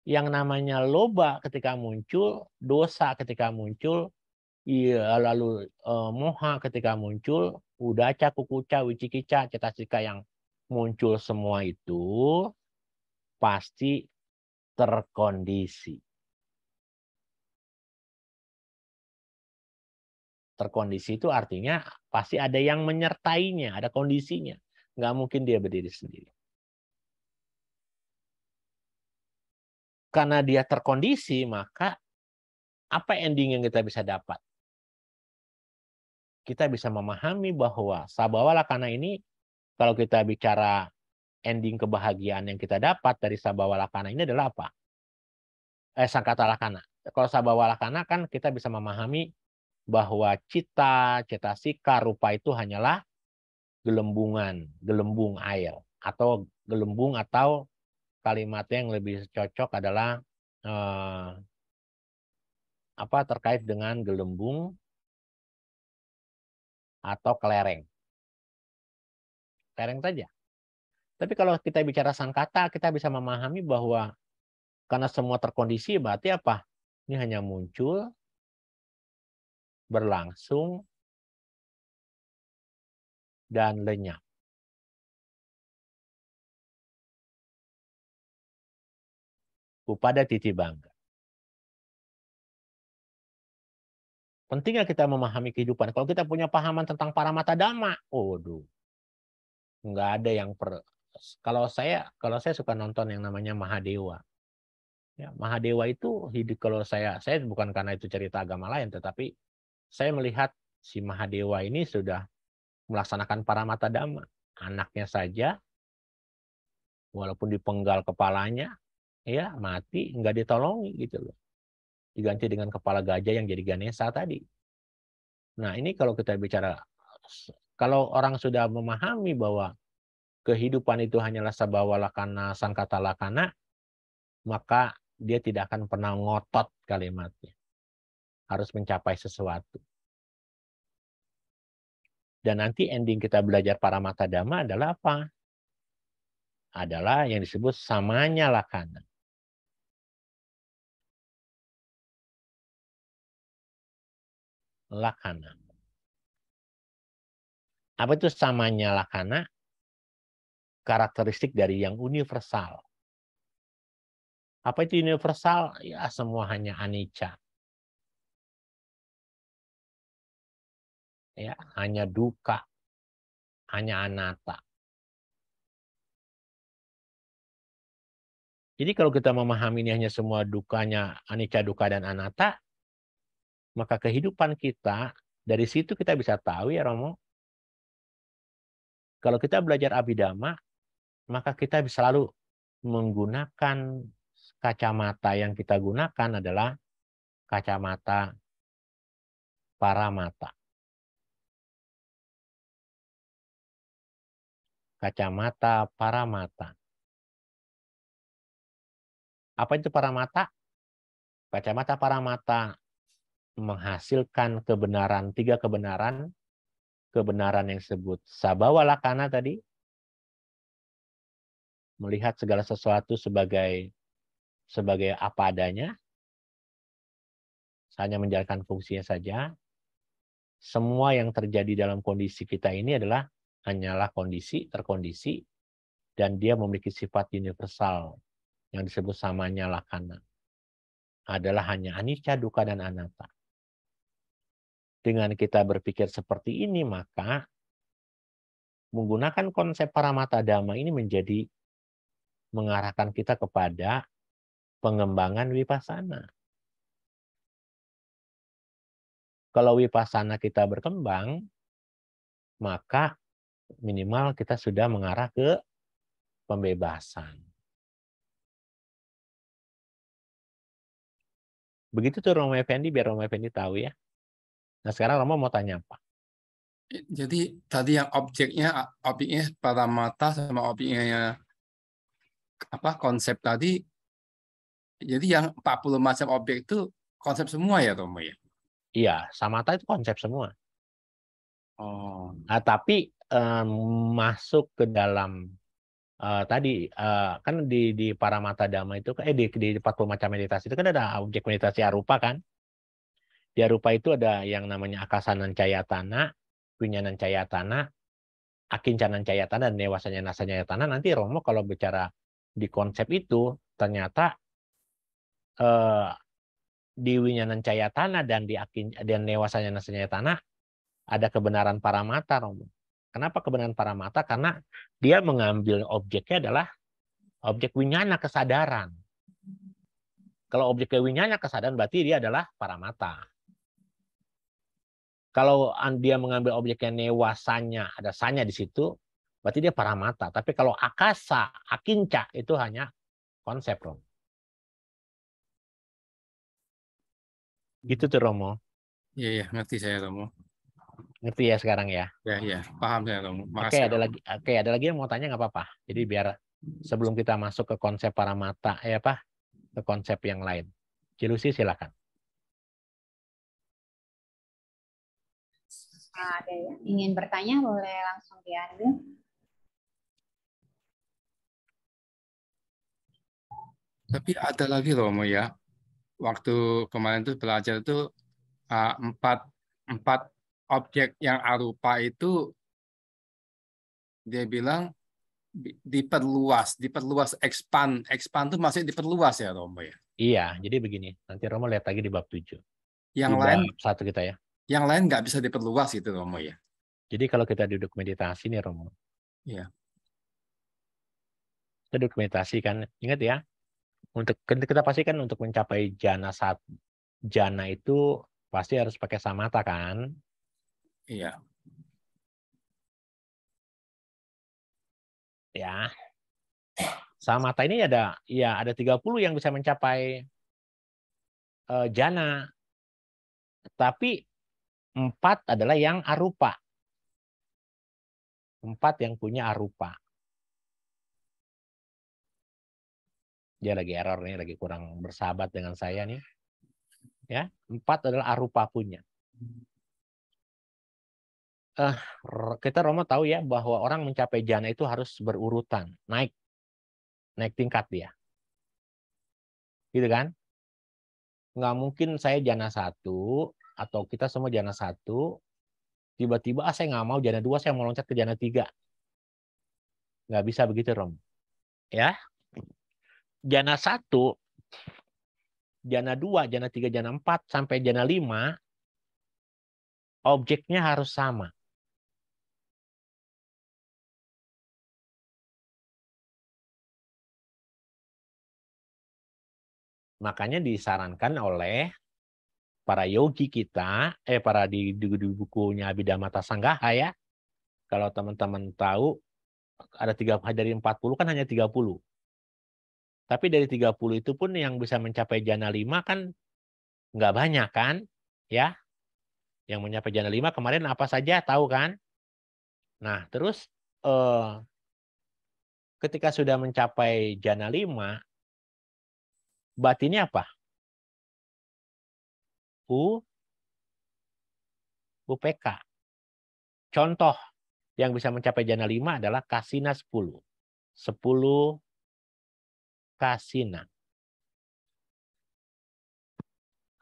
yang namanya loba ketika muncul, dosa ketika muncul, lalu moha ketika muncul, udaca, kukuca, wicikica, cetasika yang muncul semua itu pasti terkondisi. Terkondisi itu artinya pasti ada yang menyertainya, ada kondisinya. Nggak mungkin dia berdiri sendiri. Karena dia terkondisi, maka apa ending yang kita bisa dapat? kita bisa memahami bahwa Sabhawa Lakkhana ini, kalau kita bicara ending kebahagiaan yang kita dapat dari Sabhawa Lakkhana ini adalah apa? Sangkata Lakkhana. Kalau Sabhawa Lakkhana kan kita bisa memahami bahwa cita, cetasika, rupa itu hanyalah gelembungan, gelembung air, atau gelembung, atau kalimatnya yang lebih cocok adalah terkait dengan gelembung atau kelereng. Kelereng saja. Tapi kalau kita bicara sangkata, kita bisa memahami bahwa karena semua terkondisi, berarti apa? Ini hanya muncul, berlangsung, dan lenyap. Upada titibangga. Pentingnya kita memahami kehidupan. Kalau kita punya pahaman tentang Paramata Dhamma, nggak ada yang kalau saya suka nonton yang namanya Mahadewa. Ya, Mahadewa itu hidup, kalau saya bukan karena itu cerita agama lain, tetapi saya melihat si Mahadewa ini sudah melaksanakan Paramata Dhamma. Anaknya saja, walaupun dipenggal kepalanya, ya mati, nggak ditolongi gitu loh. Diganti dengan kepala gajah yang jadi Ganesha tadi. Nah ini kalau kita bicara, kalau orang sudah memahami bahwa kehidupan itu hanyalah Sabhawa Lakkhana, Sangkata Lakkhana, maka dia tidak akan pernah ngotot kalimatnya. Harus mencapai sesuatu. Dan nanti ending kita belajar Paramata Dhamma adalah apa? Adalah yang disebut samanya Lakkhana. Lakkhana. Apa itu samanya Lakkhana? Karakteristik dari yang universal. Apa itu universal? Ya semua hanya anicca. Ya, hanya duka, hanya anatta. Jadi kalau kita memahami ini hanya semua dukanya anicca, duka, dan anatta, maka kehidupan kita, dari situ kita bisa tahu ya Romo, kalau kita belajar Abhidhamma, maka kita bisa selalu menggunakan kacamata yang kita gunakan adalah kacamata Paramata. Kacamata Paramata. Apa itu Paramata? Kacamata Paramata menghasilkan kebenaran, 3 kebenaran. Kebenaran yang disebut Sabhawa Lakkhana tadi, melihat segala sesuatu sebagai apa adanya, hanya menjalankan fungsinya saja. Semua yang terjadi dalam kondisi kita ini adalah hanyalah kondisi, terkondisi, dan dia memiliki sifat universal yang disebut samanya Lakkhana. Adalah hanya anicca, dukkha, dan anatta. Dengan kita berpikir seperti ini, maka menggunakan konsep Paramata Dhamma ini menjadi mengarahkan kita kepada pengembangan vipassana. Kalau vipassana kita berkembang, maka minimal kita sudah mengarah ke pembebasan. Begitu tuh Romo Effendi, biar Romo Effendi tahu ya. Nah sekarang Romo mau tanya apa? Jadi tadi yang objeknya Paramata sama objeknya konsep tadi. Jadi yang 40 macam objek itu konsep semua ya Romo ya? Iya, samatha itu konsep semua. Oh. Nah, tapi masuk ke dalam tadi kan di Paramata Dhamma itu di 40 macam meditasi itu kan ada objek meditasi arupa kan. Di arupa itu ada yang namanya akasanan cayatana, winyanan cayatana, akincanan cayatana, dan newasanya nasanya cayatana. Nanti Romo kalau bicara di konsep itu ternyata di winyanan cayatana dan dan newasanya nasanya cayatana ada kebenaran Paramata Romo. Kenapa kebenaran Paramata? Karena dia mengambil objeknya adalah objek winyana kesadaran. Kalau objek winyana kesadaran berarti dia adalah Paramata. Kalau dia mengambil objek yang newa sanya, ada sanya di situ, berarti dia paramata. Tapi kalau akasa, akinca itu hanya konsep, Romo. Gitu tuh, Romo. Iya, ya, ngerti saya Romo. Ngerti ya sekarang ya? Ya, paham saya Romo. Oke, Makasih. ada lagi yang mau tanya nggak apa-apa. Jadi biar sebelum kita masuk ke konsep paramata, ke konsep yang lain. Cilusi silakan. Ada yang ingin bertanya boleh langsung diambil. Tapi ada lagi Romo ya. Waktu kemarin tuh belajar tuh empat objek yang arupa itu dia bilang diperluas, expand tuh masih diperluas ya Romo ya. Iya, jadi begini. Nanti Romo lihat lagi di bab 7. Yang di lain bab 1 kita ya. Yang lain nggak bisa diperluas itu Romo ya. Jadi kalau kita duduk meditasi nih Romo. Iya. Kita duduk meditasi kan, ingat ya. Untuk kita pastikan untuk mencapai jana itu pasti harus pakai samatha kan? Iya. Ya. Samatha ini ada 30 yang bisa mencapai jana. Tapi 4 adalah yang arupa. 4 yang punya arupa. Dia lagi error nih, lagi kurang bersahabat dengan saya nih. Ya, 4 adalah arupa punya. Kita Romo tahu ya bahwa orang mencapai jana itu harus berurutan, naik tingkat dia. Gitu kan? Nggak mungkin saya jana 1 atau kita semua jana 1, tiba-tiba saya nggak mau jana 2, saya mau loncat ke jana 3. Nggak bisa begitu, Romo. Ya. Jana 1, jana 2, jana 3, jana 4 sampai jana 5 objeknya harus sama. Makanya disarankan oleh para yogi kita, di bukunya Abhidhamma Sanggaha ya. Kalau teman-teman tahu, ada 3 dari 40 kan hanya 30. Tapi dari 30 itu pun yang bisa mencapai jana 5 kan nggak banyak kan? Ya. Yang mencapai jana 5 kemarin apa saja tahu kan? Nah, terus ketika sudah mencapai jana 5, batinnya apa? UPK. Contoh yang bisa mencapai jana 5 adalah kasina 10. 10 kasina.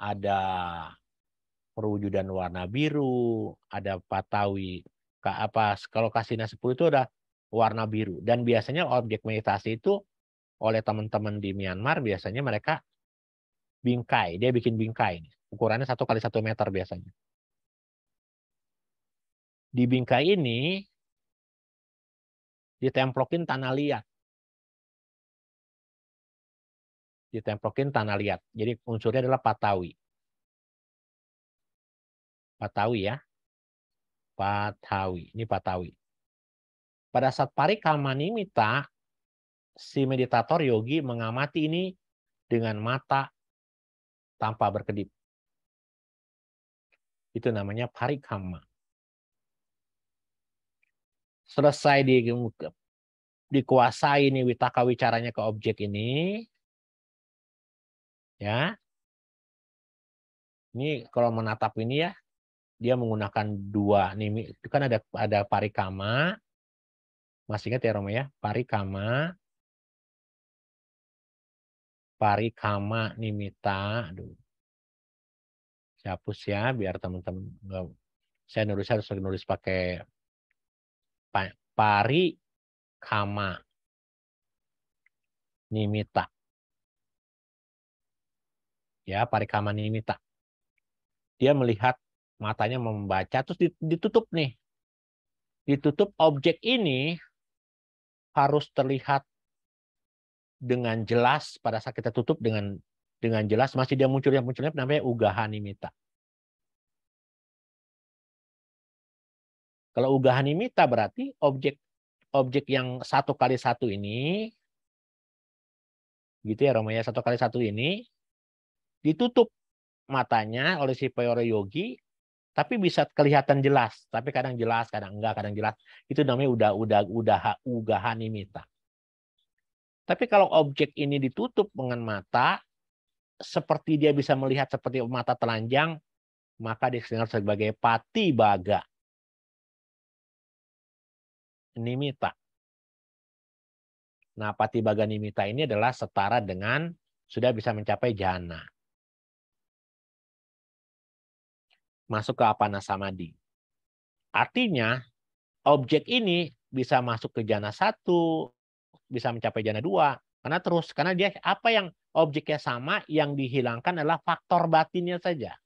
Ada perwujudan warna biru, ada patawi. Kalau kasina 10 itu ada warna biru. Dan biasanya objek meditasi itu oleh teman-teman di Myanmar biasanya mereka bingkai. Dia bikin bingkai. Ukurannya 1 kali 1 meter biasanya. Di bingkai ini ditemplokin tanah liat. Jadi unsurnya adalah patawi. Patawi ya. Patawi. Ini patawi. Pada saat parikama nimitta, si meditator yogi mengamati ini dengan mata tanpa berkedip. Itu namanya parikama. Selesai dikuasai nih witaka wicaranya ke objek ini, ya. Ini kalau menatap ini ya, dia menggunakan 2 nimi. Itu kan ada parikama. Masih ingat ya Romo ya? Parikama nimitta. Aduh. Saya hapus ya biar teman-teman enggak. Saya harus nulis pakai parikama nimitta. Ya, parikama nimitta. Dia melihat, matanya membaca, terus ditutup nih. Ditutup, objek ini harus terlihat dengan jelas pada saat kita tutup dengan jelas, masih dia munculnya namanya ugaha nimitta. Kalau ugaha nimitta berarti objek yang 1x1 ini, gitu ya Romo ya, 1x1 ini ditutup matanya oleh si Payora Yogi, tapi bisa kelihatan jelas, tapi kadang jelas, kadang enggak, kadang jelas. Itu namanya ugaha nimitta. Tapi kalau objek ini ditutup dengan mata, seperti dia bisa melihat seperti mata telanjang, maka dikenal sebagai patibaga nimitta. Nah, patibaga nimitta ini adalah setara dengan sudah bisa mencapai jhana. Masuk ke apana samadhi. Artinya, objek ini bisa masuk ke jhana 1, bisa mencapai jhana 2. Karena dia apa yang objeknya sama, yang dihilangkan adalah faktor batinnya saja.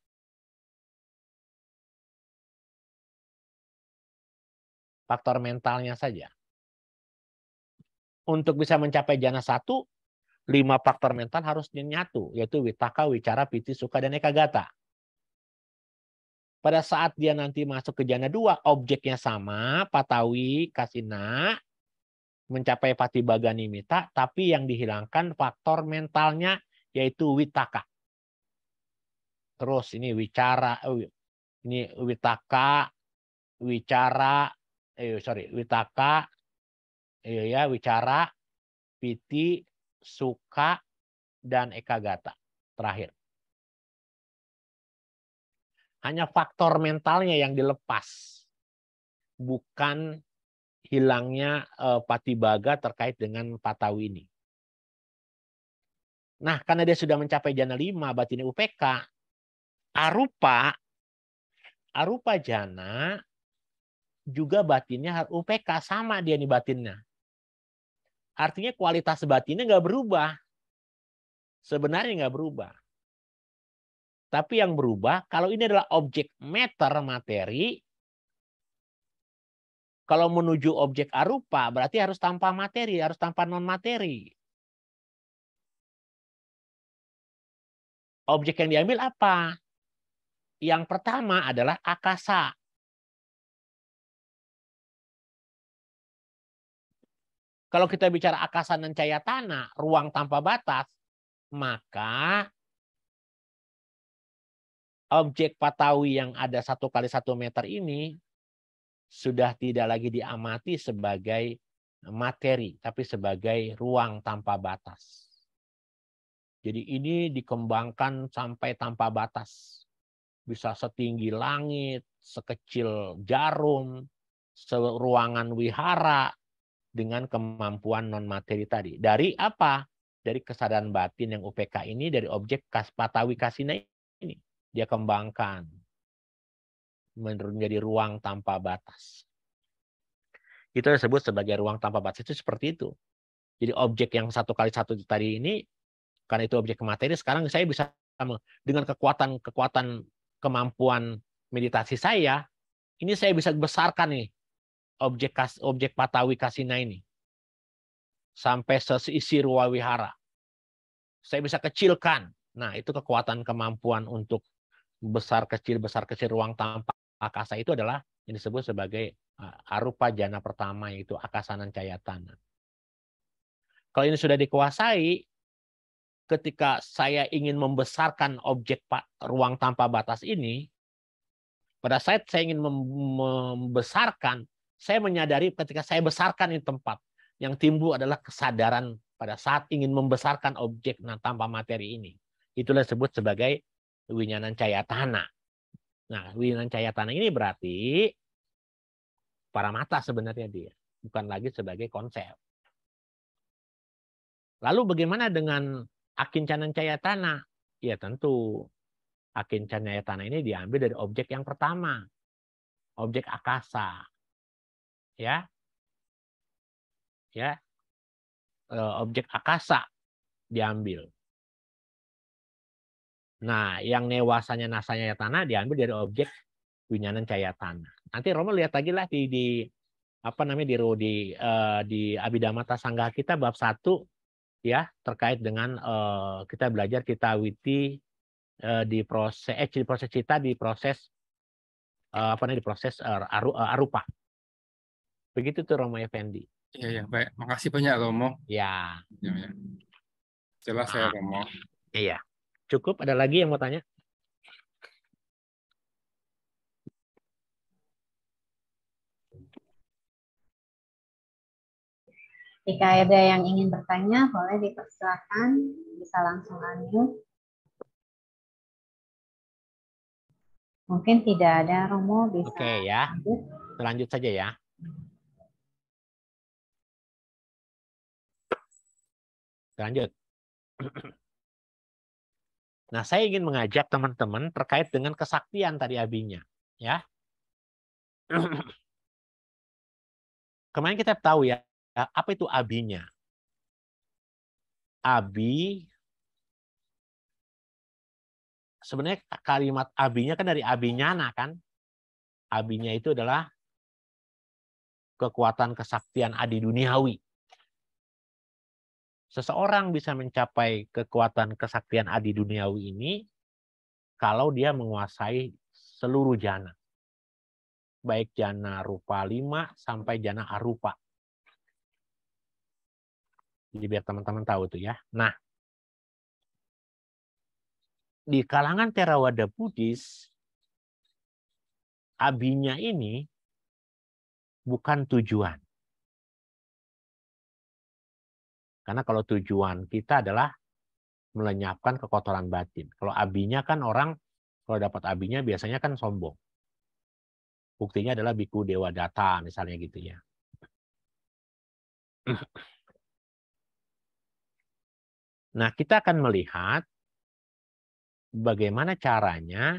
Faktor mentalnya saja. Untuk bisa mencapai jhana 1, 5 faktor mental harus nyatu, yaitu witaka, wicara, piti, sukha, dan ekagata. Pada saat dia nanti masuk ke jhana 2, objeknya sama, patawi, kasina, mencapai patibaga nimitta, tapi yang dihilangkan faktor mentalnya, yaitu witaka. Terus ini witaka, wicara, piti, sukha, dan ekagata. Terakhir. Hanya faktor mentalnya yang dilepas. Bukan hilangnya patibaga terkait dengan patawi ini. Nah, karena dia sudah mencapai jhana 5, batinnya UPK, arupa jhana juga batinnya UPK, sama dia nih batinnya. Artinya kualitas batinnya nggak berubah. Sebenarnya nggak berubah. Tapi yang berubah, kalau ini adalah objek matter, materi, kalau menuju objek arupa, berarti harus tanpa materi, harus tanpa non-materi. Objek yang diambil apa? Yang pertama adalah akasa. Kalau kita bicara akasa dan cayatana, ruang tanpa batas, maka objek patawi yang ada 1x1 meter ini sudah tidak lagi diamati sebagai materi, tapi sebagai ruang tanpa batas. Jadi ini dikembangkan sampai tanpa batas. Bisa setinggi langit, sekecil jarum, seruangan wihara, dengan kemampuan non-materi tadi. Dari apa? Dari kesadaran batin yang UPK ini, dari objek patawi kasina ini. Dia kembangkan. Menjadi ruang tanpa batas. Itu disebut sebagai ruang tanpa batas. Itu seperti itu. Jadi objek yang 1x1 tadi ini, karena itu objek materi, sekarang saya bisa dengan kekuatan kemampuan meditasi saya, ini saya bisa besarkan nih objek patawi kasina ini sampai seisi ruang wihara. Saya bisa kecilkan. Nah, itu kekuatan kemampuan untuk besar kecil ruang tanpa akasa itu adalah yang disebut sebagai arupa jhana pertama, yaitu akasanan cayatana. Kalau ini sudah dikuasai, ketika saya ingin membesarkan objek ruang tanpa batas ini, pada saat saya ingin membesarkan, saya menyadari ketika saya besarkan ini tempat, yang timbul adalah kesadaran pada saat ingin membesarkan objek tanpa materi ini. Itulah disebut sebagai winyanan cayatana. Nah, winyanan cayatana ini berarti paramata sebenarnya dia, bukan lagi sebagai konsep. Lalu bagaimana dengan akincanan cayatana? Ya tentu akincanan cayatana ini diambil dari objek yang pertama, objek akasa. Ya. Objek akasa diambil. Nah, yang newasanya nasanya cayatana diambil dari objek winyanan cayatana. Nanti Romo lihat lagi lah di Abhidhamma Sanggaha kita bab 1 ya, terkait dengan kita belajar kita witi di proses cita di proses arupa. Begitu tuh Romo Effendi. Iya, ya, baik. Makasih banyak Romo. Ya, Ya, ya. Jelas saya nah, Romo. iya. Cukup, ada lagi yang mau tanya? Jika ada yang ingin bertanya, boleh dipersilakan, bisa langsung unmute. Mungkin tidak ada, Romo bisa Oke ya, lanjut. lanjut saja ya. Lanjut. Nah, saya ingin mengajak teman-teman terkait dengan kesaktian tadi abinya, ya. Kemarin kita tahu ya, apa itu abinya? Abi, sebenarnya kalimat abinya kan dari abinyana kan? Abinya itu adalah kekuatan kesaktian adi duniawi. Seseorang bisa mencapai kekuatan kesaktian adi duniawi ini kalau dia menguasai seluruh jana. Baik jana rupa 5 sampai jana arupa. Jadi biar teman-teman tahu tuh ya. Nah, di kalangan Theravada Buddhis, abinya ini bukan tujuan. Karena kalau tujuan kita adalah melenyapkan kekotoran batin. Kalau abinya kan orang, kalau dapat abinya biasanya kan sombong. Buktinya adalah Biku Dewa Data misalnya gitu ya. Nah, kita akan melihat bagaimana caranya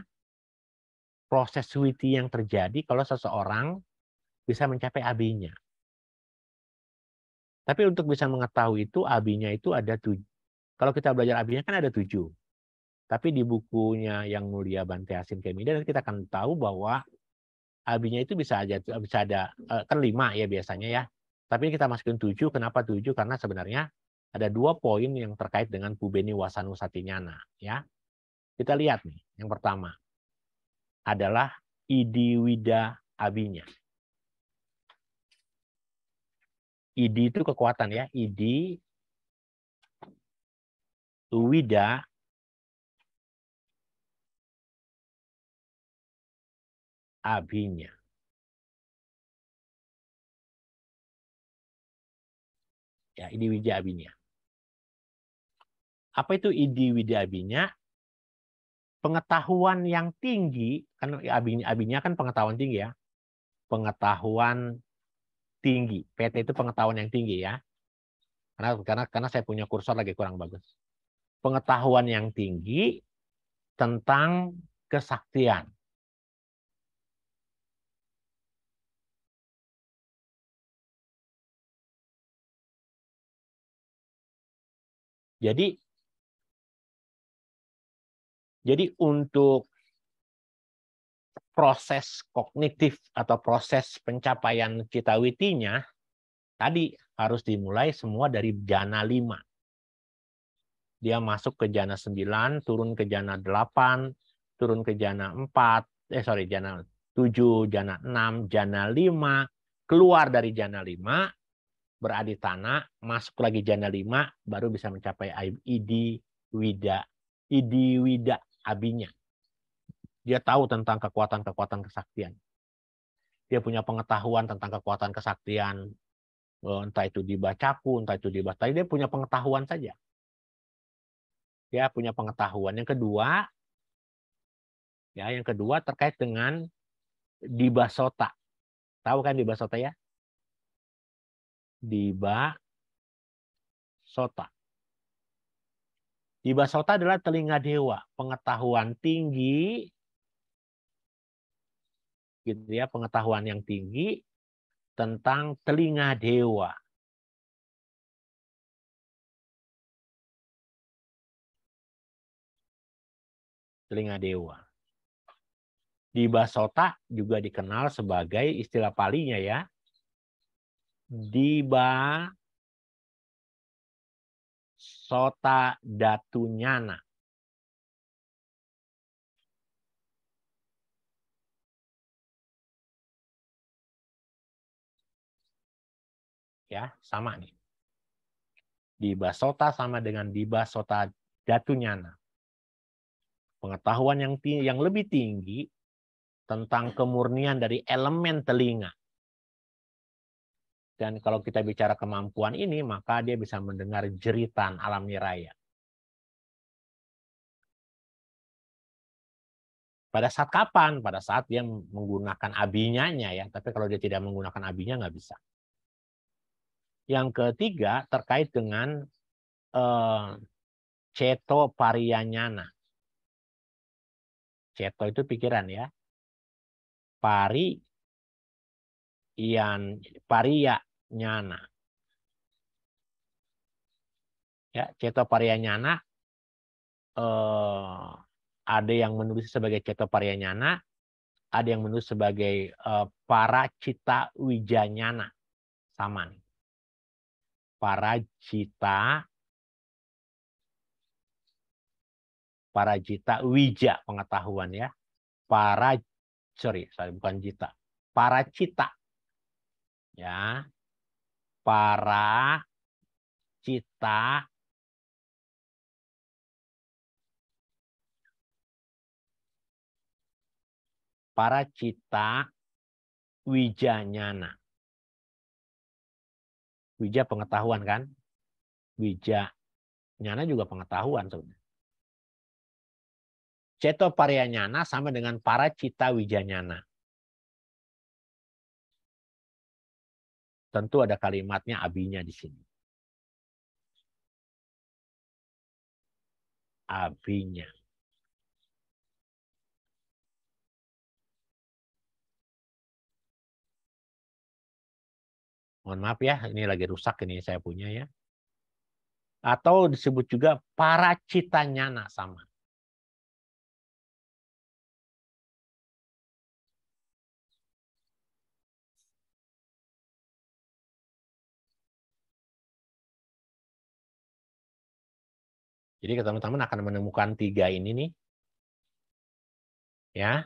proses witi yang terjadi kalau seseorang bisa mencapai abinya. Tapi untuk bisa mengetahui itu, abinya itu ada 7. Kalau kita belajar abinya kan ada 7. Tapi di bukunya Yang Mulia Bante Asin Kemida kita akan tahu bahwa abinya itu bisa ada kan 5 ya biasanya ya. Tapi kita masukin 7. Kenapa 7? Karena sebenarnya ada 2 poin yang terkait dengan Pubeni Wasanusatinyana ya. Kita lihat nih, yang pertama adalah idiwida abinya. Idi itu kekuatan ya, idi wida abinya. Ya, idi wida abinya. Apa itu idi wida abinya? Pengetahuan yang tinggi, kan abinya kan pengetahuan tinggi ya. Pengetahuan tinggi. PT itu pengetahuan yang tinggi ya. Karena saya punya kursor lagi kurang bagus. Pengetahuan yang tinggi tentang kesaktian. Jadi untuk proses kognitif atau proses pencapaian citawitinya tadi harus dimulai semua dari jana 5. Dia masuk ke jana 9, turun ke jana 8, turun ke jana 4, jana 7, jana 6, jana 5, keluar dari jana 5, beraditana, masuk lagi jana 5, baru bisa mencapai idi wida abinya. Dia tahu tentang kekuatan-kekuatan kesaktian. Dia punya pengetahuan tentang kekuatan kesaktian. Entah itu dibacaku, entah itu dibaca. Dia punya pengetahuan saja. Dia punya pengetahuan. Yang kedua terkait dengan dibasota. Tahu kan dibasota ya? Dibasota. Dibasota adalah telinga dewa. Pengetahuan tinggi gitu ya, pengetahuan yang tinggi tentang telinga dewa. Telinga dewa. Dibasota juga dikenal sebagai istilah palinya ya. Dibasota datunyana. Ya, sama nih. Dibasota sama dengan dibasota datunyana. Pengetahuan yang lebih tinggi tentang kemurnian dari elemen telinga. Dan kalau kita bicara kemampuan ini, maka dia bisa mendengar jeritan alam niraya. Pada saat kapan? Pada saat dia menggunakan abinyanya ya. Tapi kalau dia tidak menggunakan abinya nggak bisa. Yang ketiga terkait dengan ceto pariyanyana. Ceto itu pikiran ya. Pariyanyana. Ya, ceto pariyanyana ada yang menulis sebagai ceto pariyanyana, ada yang menulis sebagai para cita wijanyana. Sama nih. Para jita wija pengetahuan ya. Bukan jita. Para cita. Ya. Para cita wijanyana. Wija pengetahuan kan? Wijanyana juga pengetahuan sebenarnya. Ceto pariyanyana sama dengan para cita wijanyana. Tentu ada kalimatnya abinya di sini. Abinya. Mohon maaf ya, ini lagi rusak ini saya punya ya. Atau disebut juga para citanyana sama. Jadi teman-teman akan menemukan tiga ini nih. Ya.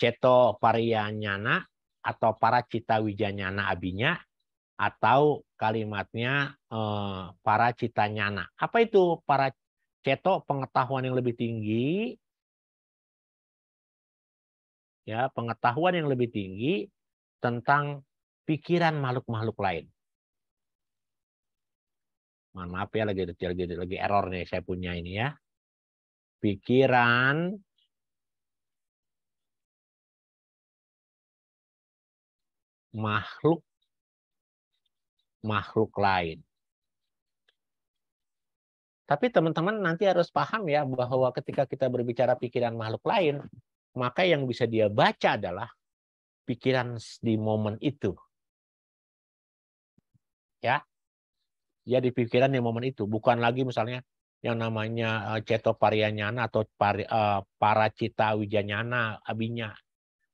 Ceto pariyanyana atau para cita wijanyana abinya, atau kalimatnya para citanyana. Apa itu para ceto? Pengetahuan yang lebih tinggi. Ya, pengetahuan yang lebih tinggi tentang pikiran makhluk-makhluk lain. Mohon maaf ya, lagi error nih saya punya ini ya. Pikiran makhluk lain. Tapi teman-teman nanti harus paham ya bahwa ketika kita berbicara pikiran makhluk lain, maka yang bisa dia baca adalah pikiran di momen itu. Ya. Ya di pikiran di momen itu, bukan lagi misalnya yang namanya ceto pariyanyana atau para cita wijanyana abinya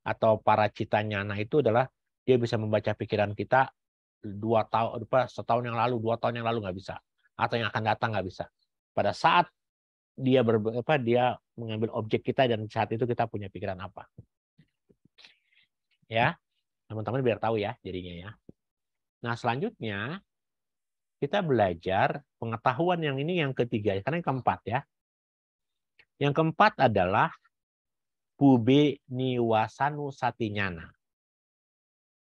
atau para citanyana. Itu adalah dia bisa membaca pikiran kita 2 tahun, setahun yang lalu, 2 tahun yang lalu nggak bisa, atau yang akan datang nggak bisa. Pada saat dia dia mengambil objek kita dan saat itu kita punya pikiran apa. Ya, teman-teman biar tahu ya jadinya ya. Nah selanjutnya kita belajar pengetahuan yang ini yang ketiga, karena yang keempat ya. Yang keempat adalah pube niwasanu satinyana.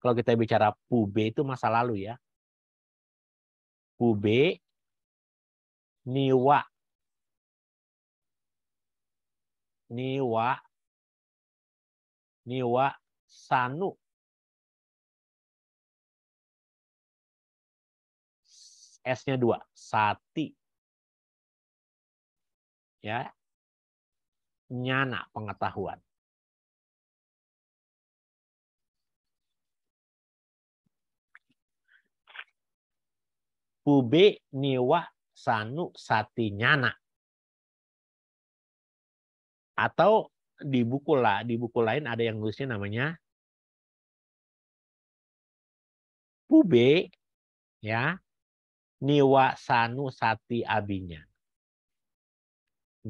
Kalau kita bicara pube itu masa lalu ya. Pube niwa sanu. S-nya 2, sati. Ya. Nyana pengetahuan. Pube niwa sanu sati nyana. Atau di buku lain ada yang nulisnya namanya pube ya niwa sanu sati abinya.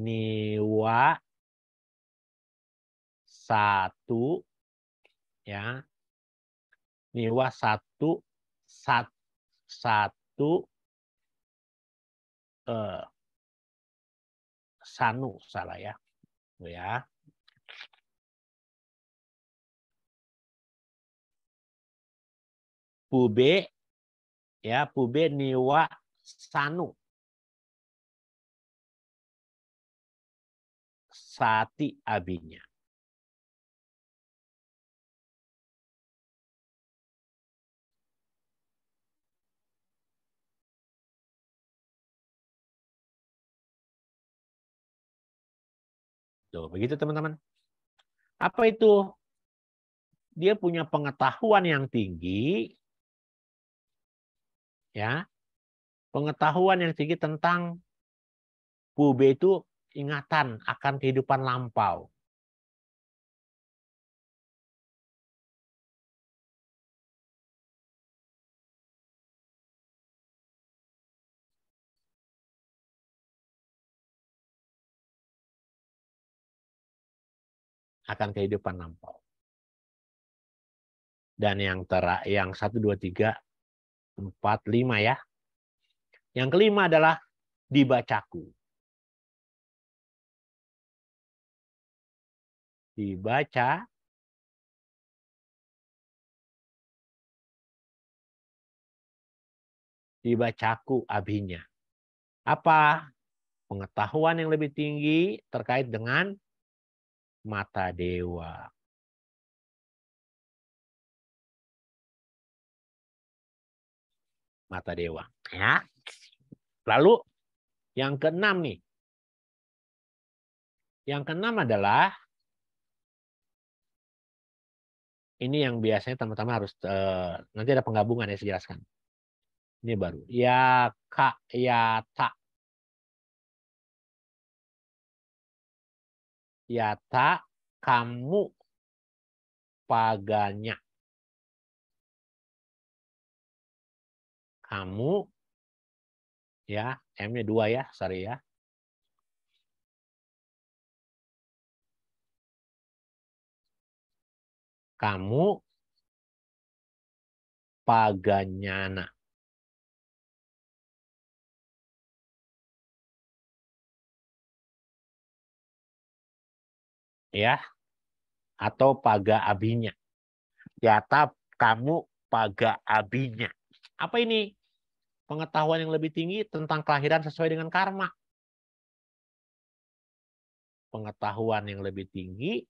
Niwa satu ya. Niwa satu satu sanu salah ya. Ya. Pube ya, pube niwa sanu. Sati abinya. Tuh, begitu teman-teman. Apa itu? Dia punya pengetahuan yang tinggi, ya, pengetahuan yang tinggi tentang pube itu ingatan akan kehidupan lampau. Akan kehidupan lampau. Dan yang 1, 2, 3, 4, 5 ya. Yang kelima adalah dibacaku. Dibaca. Dibacaku abinya. Apa? Pengetahuan yang lebih tinggi terkait dengan mata dewa. Mata dewa. Ya. Lalu yang keenam nih. Yang keenam adalah ini yang biasanya teman-teman harus nanti ada penggabungan ya, saya jelaskan. Ini baru. Ya ka ya ta. Ya ta kamu paganya. Kamu ya, M-nya 2 ya, sorry ya. Kamu paganyana. Ya. Atau paga abinya. Yata kamu paga abinya. Apa ini? Pengetahuan yang lebih tinggi tentang kelahiran sesuai dengan karma. Pengetahuan yang lebih tinggi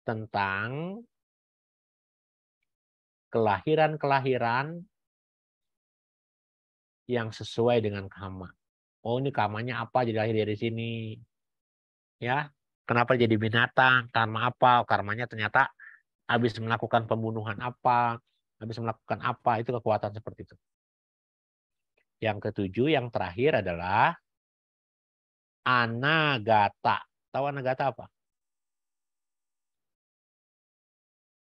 tentang kelahiran-kelahiran yang sesuai dengan karma. Oh, ini karmanya apa jadi lahir dari sini. Ya, kenapa jadi binatang? Karma apa? Karmanya ternyata habis melakukan pembunuhan apa, habis melakukan apa, itu kekuatan seperti itu. Yang ketujuh, yang terakhir adalah anagata. Tahu anagata apa?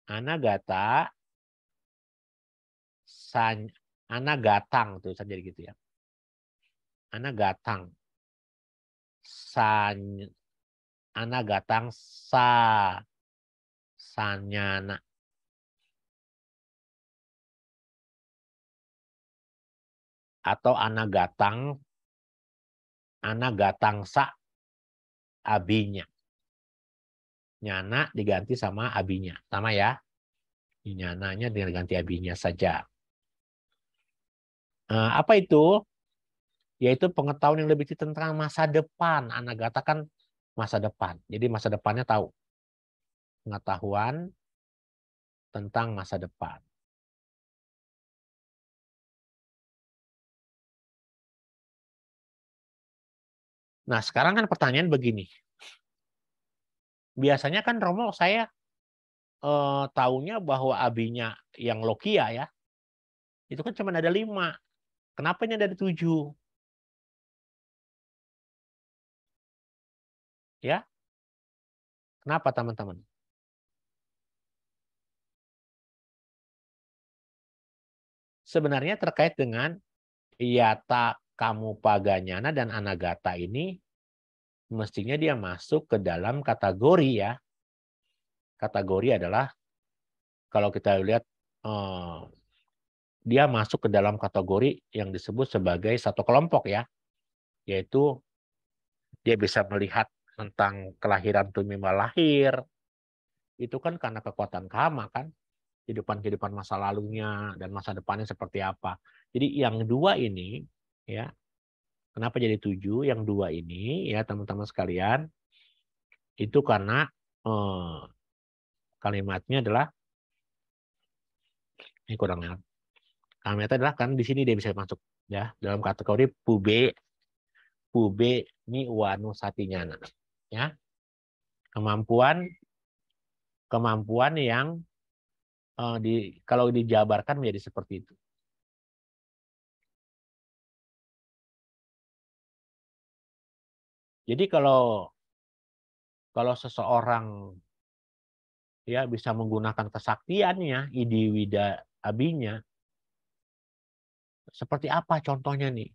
Anagata, anagatang tuh jadi gitu ya. Anagatang, anagatang sanyana. Atau anagatang sa abinya. Nyana diganti sama abinya. Sama ya. Nyananya diganti abinya saja. Apa itu? Yaitu pengetahuan yang lebih tentang masa depan. Anagata kan masa depan. Jadi masa depannya tahu. Pengetahuan tentang masa depan. Nah, sekarang kan pertanyaan begini. Biasanya kan Romo saya taunya bahwa abinya yang Lokia ya, itu kan cuma ada 5. Kenapa ini ada 7? Ya, kenapa teman-teman? Sebenarnya terkait dengan Yata kamu paganyana dan anagata ini mestinya dia masuk ke dalam kategori ya. Kategori adalah kalau kita lihat dia masuk ke dalam kategori yang disebut sebagai satu kelompok ya, yaitu dia bisa melihat tentang kelahiran tumima lahir, itu kan karena kekuatan kama kan, kehidupan masa lalunya dan masa depannya seperti apa. Jadi yang dua ini ya, kenapa jadi 7? Yang dua ini ya teman-teman sekalian, itu karena kalimatnya adalah ini kurangnya. Kalimatnya adalah kan di sini dia bisa masuk ya dalam kategori pube ni wanu satinyana ya. Kemampuan yang kalau dijabarkan menjadi seperti itu. Jadi kalau seseorang ya bisa menggunakan kesaktiannya, idi wida abinya, seperti apa contohnya nih?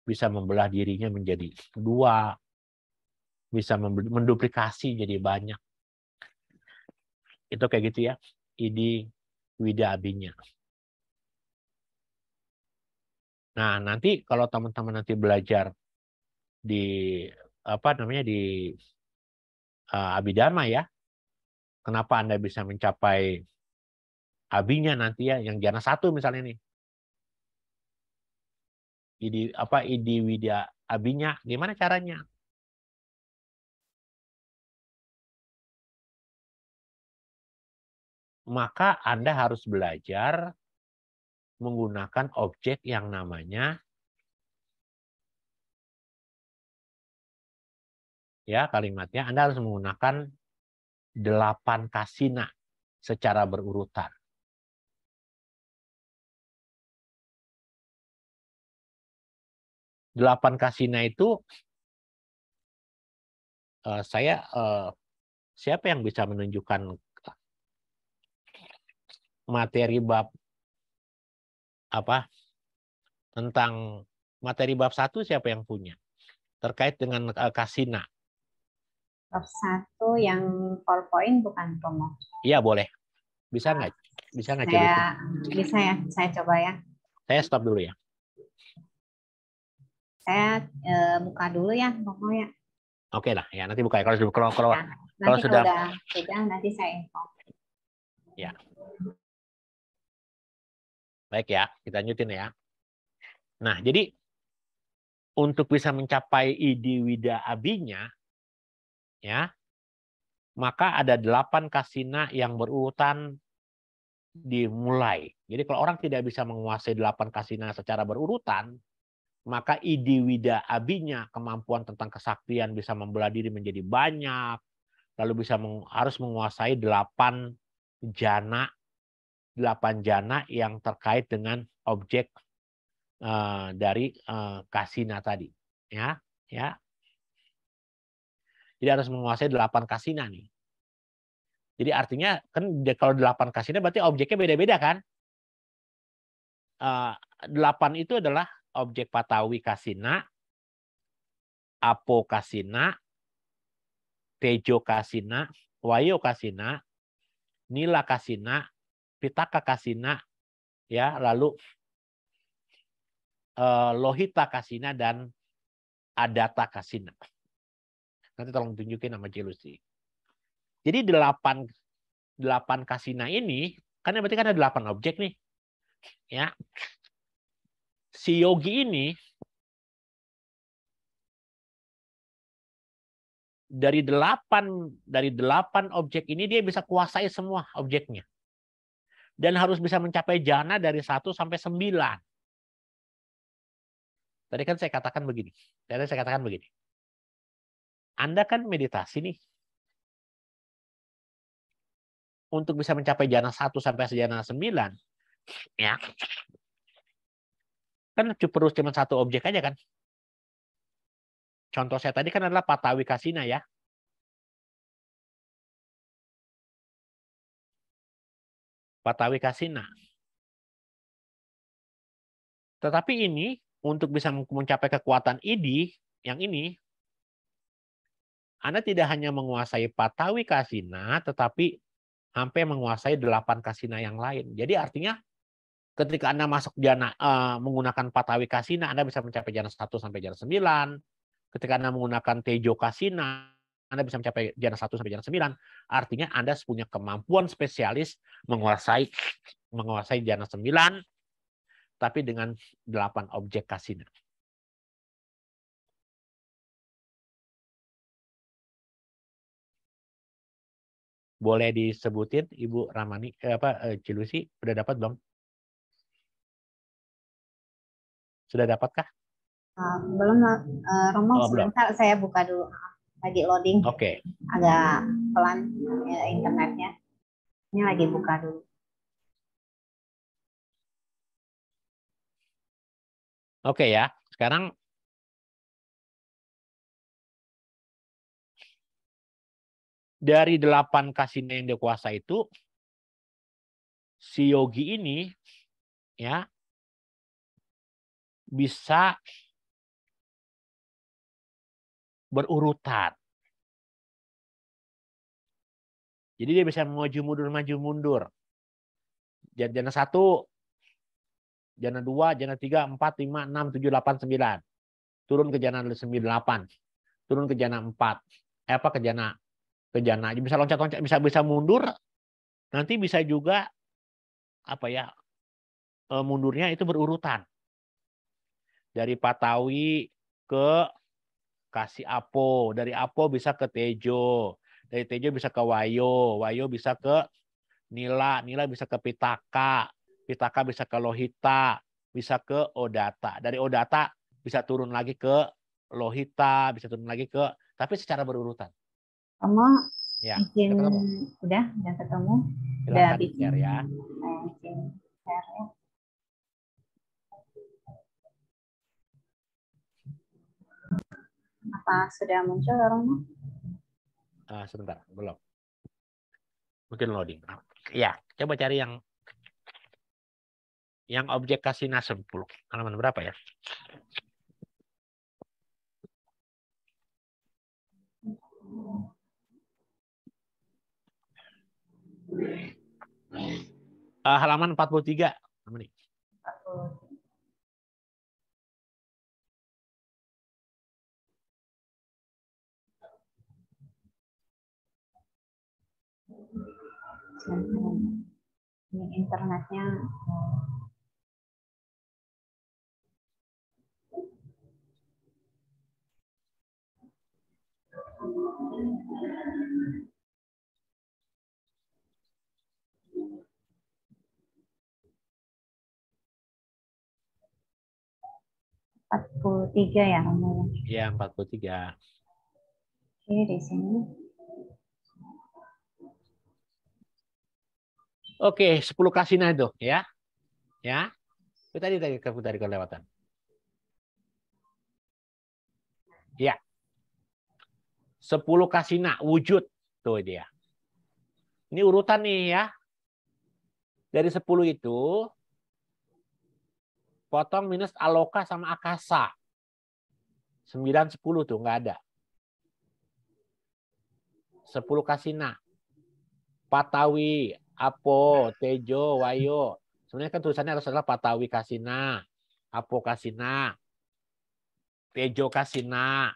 Bisa membelah dirinya menjadi 2, bisa menduplikasi jadi banyak. Itu kayak gitu ya, idi wida abinya. Nah, nanti kalau teman-teman nanti belajar di Abhidharma ya, kenapa Anda bisa mencapai abinya nanti ya, yang jana 1 misalnya nih. Idi widya abinya, gimana caranya? Maka Anda harus belajar menggunakan objek yang namanya ya kalimatnya Anda harus menggunakan 8 kasina secara berurutan. Delapan kasina itu siapa yang bisa menunjukkan materi bab tentang materi bab 1 siapa yang punya terkait dengan kasina? Bab 1 yang PowerPoint bukan promo. Iya boleh. Bisa nggak? Bisa nggak? Bisa ya. Saya coba ya. Saya stop dulu ya. Saya buka dulu ya, pokoknya. Oke lah, ya nanti buka ya. Kalau sudah nanti saya info. Ya. Baik ya, kita lanjutin ya. Nah, jadi untuk bisa mencapai idi wida abinya, ya, maka ada 8 kasina yang berurutan dimulai. Jadi kalau orang tidak bisa menguasai 8 kasina secara berurutan, maka idi wida abinya, kemampuan tentang kesaktian bisa membelah diri menjadi banyak, lalu harus menguasai 8 jana yang terkait dengan objek dari kasina tadi, ya. Jadi harus menguasai 8 kasina nih. Jadi artinya kan kalau 8 kasina berarti objeknya beda-beda kan? 8 itu adalah objek patawi kasina, apo kasina, tejo kasina, wayo kasina, nila kasina, pitaka kasina, ya, lalu lohita kasina dan adata kasina. Nanti tolong tunjukin sama Jelusi. Jadi 8 kasina ini kan berarti kan ada 8 objek nih. Ya. Si yogi ini dari 8 objek ini dia bisa kuasai semua objeknya. Dan harus bisa mencapai jana dari 1 sampai 9. Tadi kan saya katakan begini. Anda kan meditasi nih. Untuk bisa mencapai jana 1 sampai jana 9, ya. Kan perlu cuma 1 objek aja kan. Contoh saya tadi kan adalah patawi kasina ya. Patawi kasina. Tetapi ini untuk bisa mencapai kekuatan idi yang ini, Anda tidak hanya menguasai patawi kasina, tetapi hampir menguasai 8 kasina yang lain. Jadi artinya Ketika Anda masuk jana menggunakan Patawi Kasina, Anda bisa mencapai jana 1 sampai jana 9. Ketika Anda menggunakan Tejo Kasina, Anda bisa mencapai jana 1 sampai jana 9. Artinya Anda punya kemampuan spesialis menguasai jana 9, tapi dengan 8 objek Kasina. Boleh disebutin, Ibu Ramani, Cilusi, udah dapat belum? Sudah dapatkah? Belum, Romo, belum. sebentar saya buka dulu. Lagi loading. Oke. Agak pelan internetnya. Ini lagi buka dulu. Oke ya, sekarang dari 8 kasina yang dia kuasa itu, si yogi ini ya bisa berurutan. Jadi dia bisa maju mundur. Jana 1, jana 2, jana 3, 4, 5, 6, 7, 8, 9. Turun ke jana 9, 8. Turun ke jana 4. Ke jana bisa loncat-loncat, bisa mundur. Nanti bisa juga mundurnya itu berurutan. Dari Patawi ke Kasih Apo, dari Apo bisa ke Tejo, dari Tejo bisa ke Wayo, Wayo bisa ke Nila, Nila bisa ke Pitaka, Pitaka bisa ke Lohita, bisa ke Odata. Dari Odata bisa turun lagi ke Lohita, bisa turun lagi ke, tapi secara berurutan. Romo, ya, izin, udah ketemu. Silakan share ya. Izin share ya. Apa sudah muncul, Romo? Sebentar, belum. Mungkin loading. Ya, coba cari yang objek Kasina 10. Halaman berapa ya? Halaman 43. Ini. 43. Ini internetnya tiga ya, Romo? Iya, 43. Oke, di sini. Oke, 10 kasina itu ya. Ya. Itu tadi kelewatan. Ya. 10 kasina wujud tuh dia. Ini urutan nih ya. Dari 10 itu potong minus aloka sama akasa. 9 10 tuh nggak ada. 10 kasina. Patawi, Apo, Tejo, Wayo. Sebenarnya kan tulisannya harus adalah Patawi Kasina, Apo Kasina, Tejo Kasina,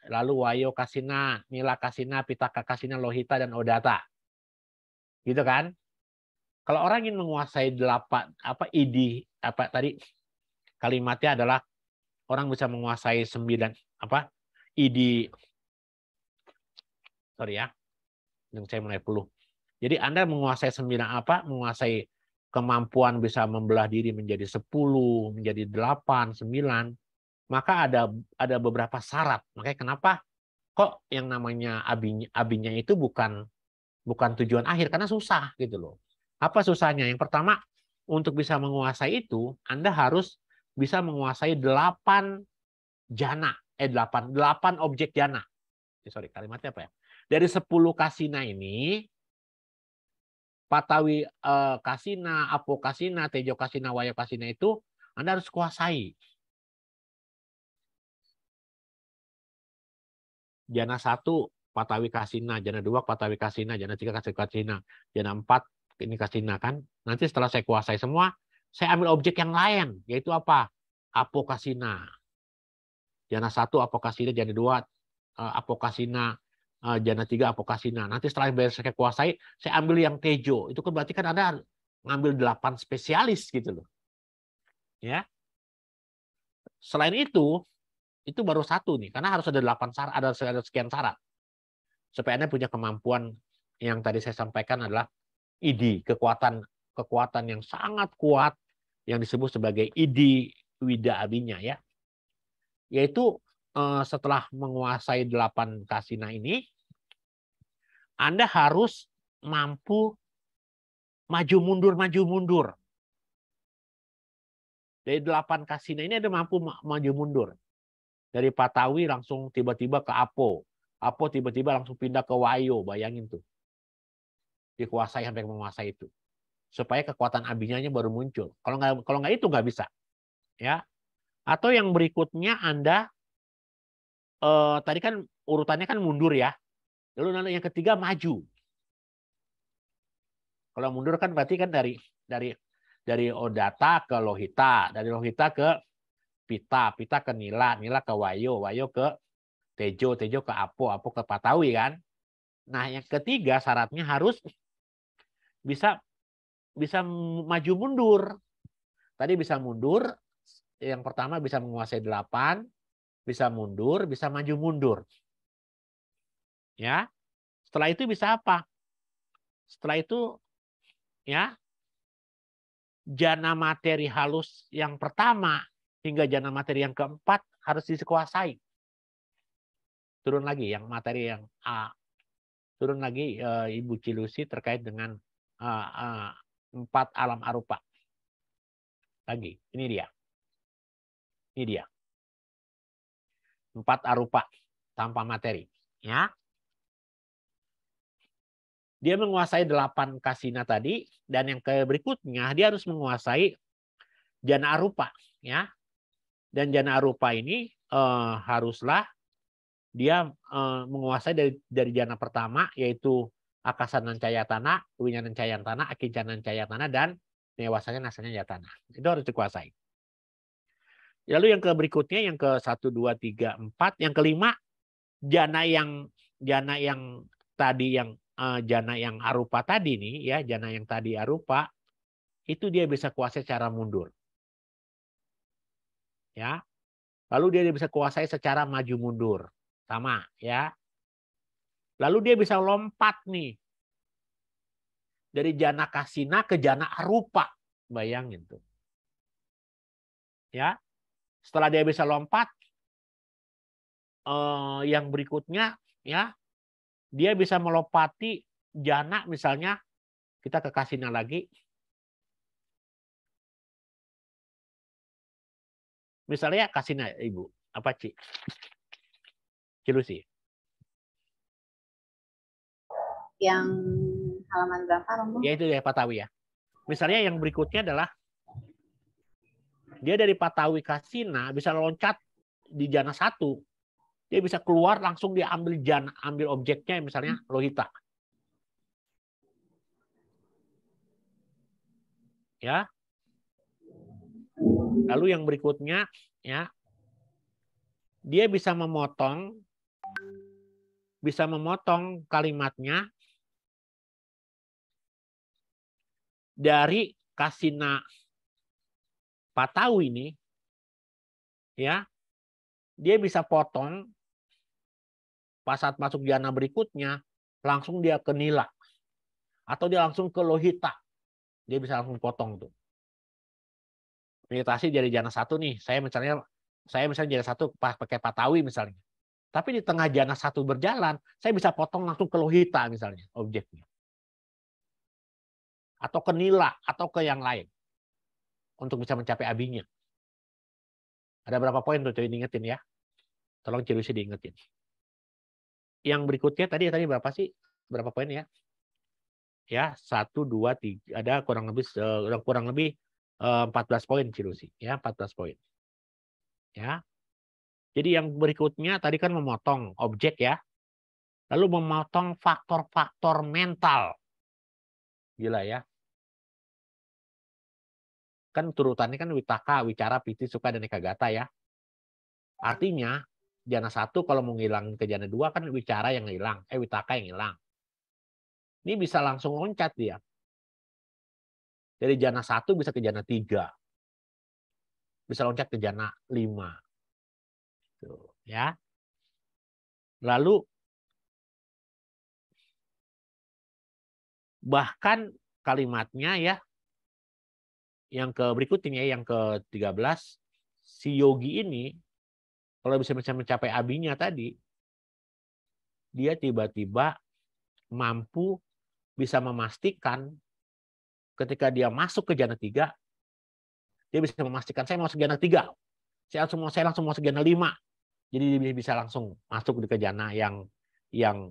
lalu Wayo Kasina, Nila Kasina, Pitaka Kasina, Lohita, dan Odata. Gitu kan? Kalau orang ingin menguasai 8, tadi kalimatnya adalah orang bisa menguasai 9, sorry ya, yang saya mulai 10. Jadi Anda menguasai 9 menguasai kemampuan bisa membelah diri menjadi 10, menjadi 8, 9, maka ada beberapa syarat. Makanya kenapa kok yang namanya abinya itu bukan tujuan akhir, karena susah gitu loh. Apa susahnya? Yang pertama, untuk bisa menguasai itu, Anda harus bisa menguasai 8 jana, 8 objek jana. Sorry, kalimatnya apa ya? Dari 10 kasina ini, Patawi Kasina, Apo Kasina, Tejo Kasina, Wayo Kasina itu Anda harus kuasai. Jana 1 Patawi Kasina, jana 2 Patawi Kasina, jana 3 Kasina, jana 4 ini kasina kan. Nanti setelah saya kuasai semua, saya ambil objek yang lain, yaitu apa? Apokasina. Jana 1 apokasina, jana 2 apokasina, jana 3 apokasina. Nanti setelah saya kuasai, saya ambil yang tejo. Itu kan berarti kan ada ngambil 8 spesialis gitu loh. Ya. Selain itu baru 1 nih, karena harus ada 8 syarat, ada sekian syarat. Supaya Anda punya kemampuan yang tadi saya sampaikan adalah ID, kekuatan yang sangat kuat yang disebut sebagai ID Wida Abinya ya. Yaitu setelah menguasai 8 kasina ini, Anda harus mampu maju mundur. Dari 8 kasina ini ada mampu maju mundur. Dari Patawi langsung tiba-tiba ke Apo. Apo tiba-tiba langsung pindah ke Wayo, bayangin tuh. Dikuasai sampai menguasai itu. Supaya kekuatan abinya baru muncul. Kalau nggak itu nggak bisa. Ya. Atau yang berikutnya Anda tadi kan urutannya kan mundur ya. Lalu yang ketiga maju. Kalau mundur kan berarti kan dari Odata ke Lohita, dari Lohita ke Pita ke Nila ke Wayo ke Tejo ke Apo ke Patawi kan. Nah, yang ketiga syaratnya harus bisa maju mundur. Tadi bisa mundur, yang pertama bisa menguasai 8, bisa mundur, bisa maju mundur. Ya. Setelah itu bisa apa? Setelah itu ya jana materi halus yang pertama hingga jana materi yang keempat harus dikuasai. Turun lagi yang materi yang A. Turun lagi Ibu Cilusi terkait dengan 4 alam arupa. Lagi, ini dia. 4 arupa tanpa materi. Ya. Dia menguasai 8 kasina tadi, dan yang berikutnya dia harus menguasai jana arupa. Ya. Dan jana arupa ini haruslah dia menguasai dari jana pertama, yaitu akasanan cayatana, winyanan cayatana, akincanan cayatana, dan newasanya nasanya yatana. Itu harus dikuasai. Lalu yang berikutnya, yang ke 1, 2, 3, 4. Yang kelima, jana yang tadi yang jana yang arupa tadi nih, ya jana yang tadi arupa, itu dia bisa kuasai secara mundur. Ya. Lalu dia bisa kuasai secara maju mundur. Sama, ya. Lalu dia bisa lompat nih. Dari jana kasina ke jana arupa. Bayangin tuh. Ya. Setelah dia bisa lompat, yang berikutnya, ya, dia bisa melompati jana, misalnya kita ke kasina lagi. Misalnya kasina, Ibu. Apa, Ci? Cilusi. Yang halaman berapa, Romo? Ya itu ya Patawi ya. Misalnya yang berikutnya adalah dia dari Patawi kasina bisa loncat di jana 1. Dia bisa keluar langsung dia ambil objeknya misalnya Lohita. Ya. Lalu yang berikutnya ya dia bisa memotong kalimatnya dari kasina Patawi ini, ya, dia bisa potong pas saat masuk jana berikutnya, langsung dia ke Nila. Atau dia langsung ke Lohita. Dia bisa langsung potong tuh. Meditasi dari jana 1 nih, saya misalnya jana 1 pakai Patawi misalnya. Tapi di tengah jana 1 berjalan, saya bisa potong langsung ke Lohita misalnya, objeknya. Atau ke Nila, atau ke yang lain. Untuk bisa mencapai abinya. Ada berapa poin tuh diingetin ya? Tolong Cilusi diingetin. Yang berikutnya tadi berapa sih? Berapa poin ya? Ya, 1, 2, 3. Ada kurang lebih 14 poin Cilusi. Ya, 14 poin. Ya. Jadi yang berikutnya tadi kan memotong objek ya. Lalu memotong faktor-faktor mental. Gila ya. Kan turutannya kan witaka, wicara, piti, suka, dan ekagata ya. Artinya jana 1 kalau mau ngilang ke jana 2 kan wicara yang hilang, witaka yang hilang. Ini bisa langsung loncat dia. Dari jana 1 bisa ke jana 3. Bisa loncat ke jana 5. Tuh, ya. Lalu bahkan kalimatnya ya, yang ke berikutnya, yang ke-13, si yogi ini kalau bisa mencapai abinya tadi, dia tiba-tiba mampu bisa memastikan ketika dia masuk ke jana 3, dia bisa memastikan saya masuk jana 3. Saya langsung masuk jana 5. Jadi dia bisa langsung masuk ke jana yang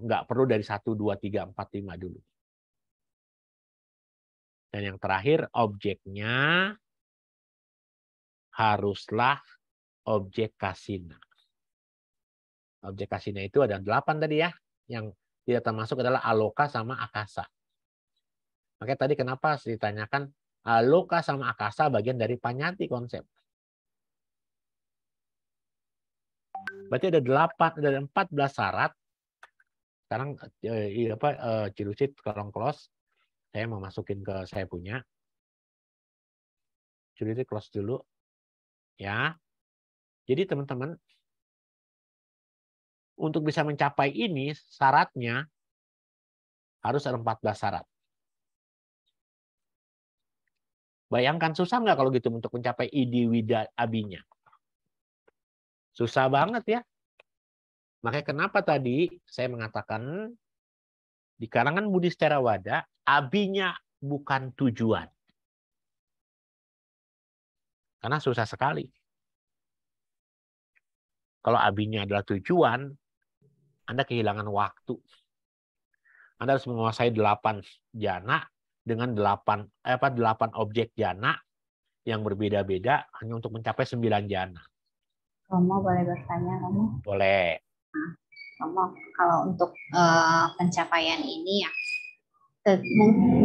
nggak perlu dari 1, 2, 3, 4, 5 dulu. Dan yang terakhir, objeknya haruslah objek kasina. Objek kasina itu ada 8 tadi ya. Yang tidak termasuk adalah aloka sama akasa. Makanya tadi kenapa ditanyakan aloka sama akasa bagian dari panyati konsep. Berarti ada 14 syarat. Sekarang Cilucit tolong close. Saya mau masukin ke saya punya. Cilucit close dulu. Ya. Jadi teman-teman, untuk bisa mencapai ini syaratnya harus ada 14 syarat. Bayangkan susah nggak kalau gitu untuk mencapai idi wida abinya? Susah banget ya. Makanya kenapa tadi saya mengatakan di kalangan Buddhis Theravada, abinya bukan tujuan. Karena susah sekali. Kalau abinya adalah tujuan, Anda kehilangan waktu. Anda harus menguasai 8 jana dengan 8 objek jana yang berbeda-beda hanya untuk mencapai 9 jana. Romo boleh bertanya, Romo? Boleh. Romo, kalau untuk pencapaian ini ya,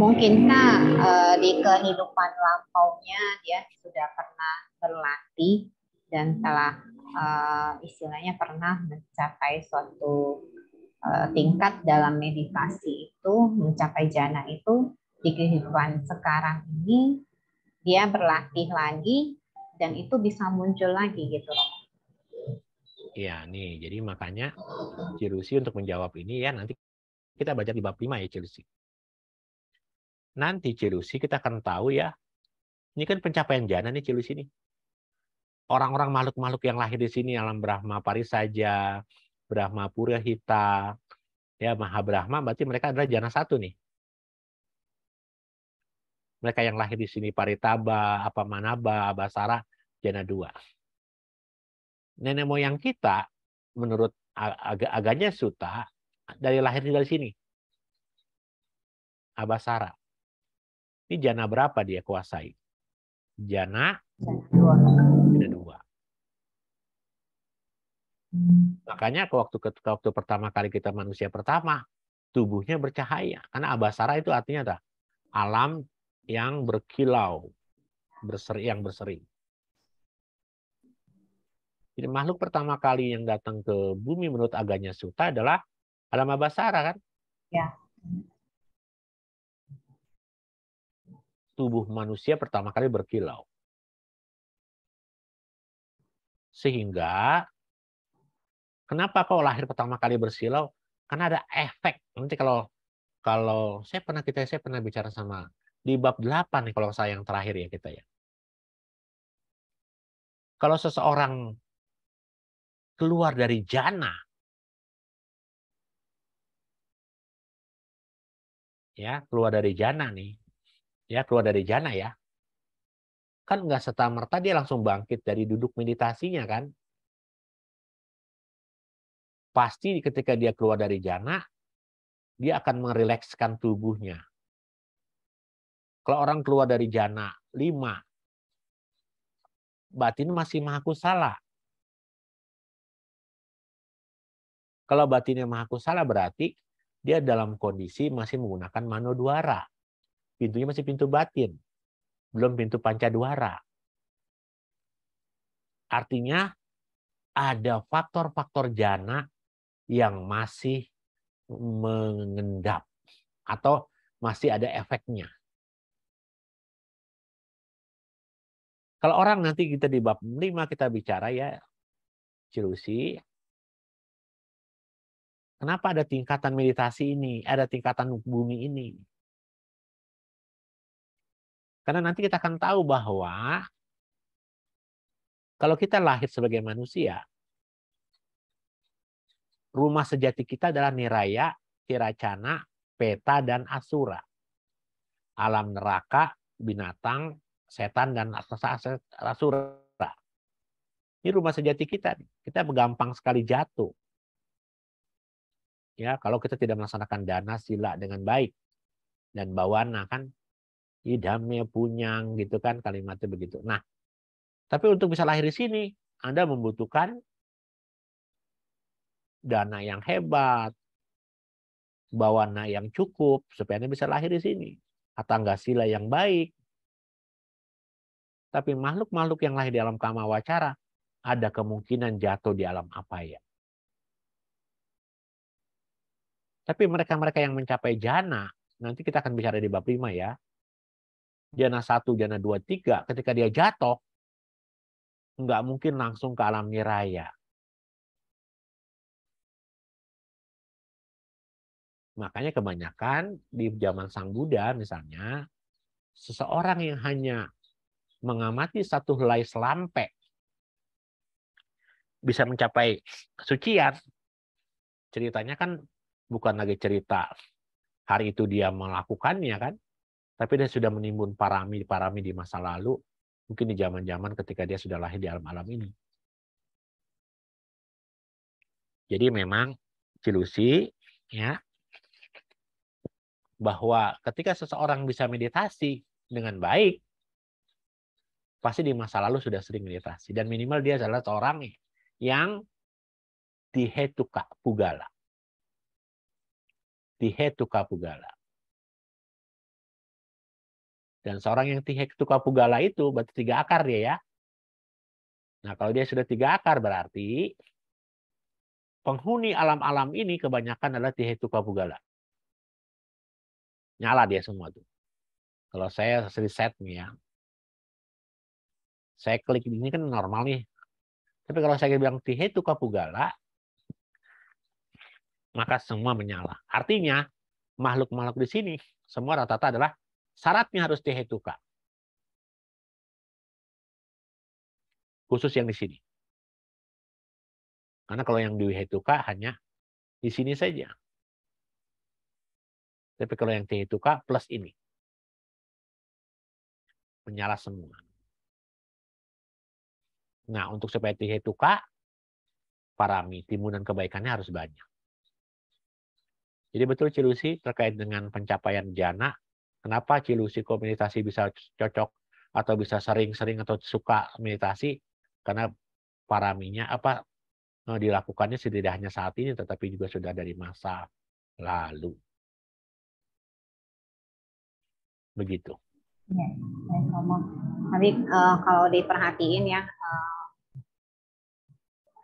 mungkinkah di kehidupan lampaunya dia sudah pernah berlatih dan telah istilahnya pernah mencapai suatu tingkat dalam meditasi itu, mencapai jana itu, di kehidupan sekarang ini dia berlatih lagi dan itu bisa muncul lagi gitu. Ya, nih. Jadi makanya Cilusi untuk menjawab ini ya, nanti kita baca di bab 5 ya Cilusi. Nanti Cilusi kita akan tahu ya, ini kan pencapaian jana nih Cilusi ini. Orang-orang makhluk-makhluk yang lahir di sini alam Brahma Parisaja, Brahma Purahita, ya Maha Brahma, berarti mereka adalah jana 1 nih. Mereka yang lahir di sini Paritaba, Apamanaba, Abasara, jana 2. Nenek moyang kita menurut Aganya Sutta dari lahir dari sini. Abasara. Ini jana berapa dia kuasai? Jana 2. Makanya waktu pertama kali kita manusia pertama, tubuhnya bercahaya. Karena Abasara itu artinya ada alam yang berkilau, yang berseri. Jadi makhluk pertama kali yang datang ke bumi menurut Aganya Sutta adalah alam Abasara kan? Ya. Tubuh manusia pertama kali berkilau. Sehingga kenapa kau lahir pertama kali bersilau? Karena ada efek. Nanti kalau saya pernah bicara sama di bab 8 nih kalau saya yang terakhir ya kita ya. Kalau seseorang keluar dari jana, ya keluar dari jana nih, ya keluar dari jana ya, kan nggak serta-merta dia langsung bangkit dari duduk meditasinya kan? Pasti ketika dia keluar dari jana, dia akan merilekskan tubuhnya. Kalau orang keluar dari jana 5, batin masih mahakusala. Kalau batinnya mahakusala berarti dia dalam kondisi masih menggunakan manodwara. pintunya masih pintu batin, belum pintu pancadwara. Artinya ada faktor-faktor jana yang masih mengendap atau masih ada efeknya. Kalau orang nanti kita di bab 5 kita bicara ya, Cilusi, kenapa ada tingkatan meditasi ini, ada tingkatan bumi ini? Karena nanti kita akan tahu bahwa kalau kita lahir sebagai manusia, rumah sejati kita adalah niraya, tiracana, peta, dan asura. Alam neraka, binatang, setan, dan asura. Ini rumah sejati kita. Kita gampang sekali jatuh. Ya, kalau kita tidak melaksanakan dana sila dengan baik. Dan bawana kan, idamnya punyang gitu kan, kalimatnya begitu. Nah, tapi untuk bisa lahir di sini, Anda membutuhkan dana yang hebat, bawana yang cukup, supaya Anda bisa lahir di sini. Atangga sila yang baik. Tapi makhluk-makhluk yang lahir di alam kama wacara, ada kemungkinan jatuh di alam apaya. Tapi mereka-mereka yang mencapai jana, nanti kita akan bicara di bab 5 ya. Jana 1, jana 2, 3, ketika dia jatuh, nggak mungkin langsung ke alam niraya. Makanya kebanyakan di zaman Sang Buddha misalnya, seseorang yang hanya mengamati satu helai selampe bisa mencapai kesucian. Ceritanya kan bukan lagi cerita hari itu dia melakukannya kan, tapi dia sudah menimbun parami di masa lalu, mungkin di zaman-zaman ketika dia sudah lahir di alam-alam ini. Jadi memang Cilusi ya, bahwa ketika seseorang bisa meditasi dengan baik, pasti di masa lalu sudah sering meditasi. Dan minimal dia adalah seorang yang dihetuka pugala. Dihetuka pugala. Dan seorang yang dihetuka pugala itu berarti 3 akar dia ya. Nah kalau dia sudah 3 akar berarti penghuni alam-alam ini kebanyakan adalah dihetuka pugala. Nyala dia semua tuh. Kalau saya riset nih ya. Saya klik ini kan normal nih. Tapi kalau saya bilang dihetuka pugala, maka semua menyala. Artinya, makhluk-makhluk di sini, semua rata-rata adalah syaratnya harus dihetuka. Khusus yang di sini. Karena kalau yang dihetuka hanya di sini saja. Tapi kalau yang dihetuka plus ini. Menyala semua. Nah, untuk supaya dihetuka, parami, timunan kebaikannya harus banyak. Jadi betul Cilusi terkait dengan pencapaian jana, kenapa Cilusi meditasi bisa cocok atau bisa sering-sering atau suka meditasi, karena paraminya dilakukannya tidak hanya saat ini, tetapi juga sudah dari masa lalu. Begitu. Ya, tapi kalau diperhatiin ya,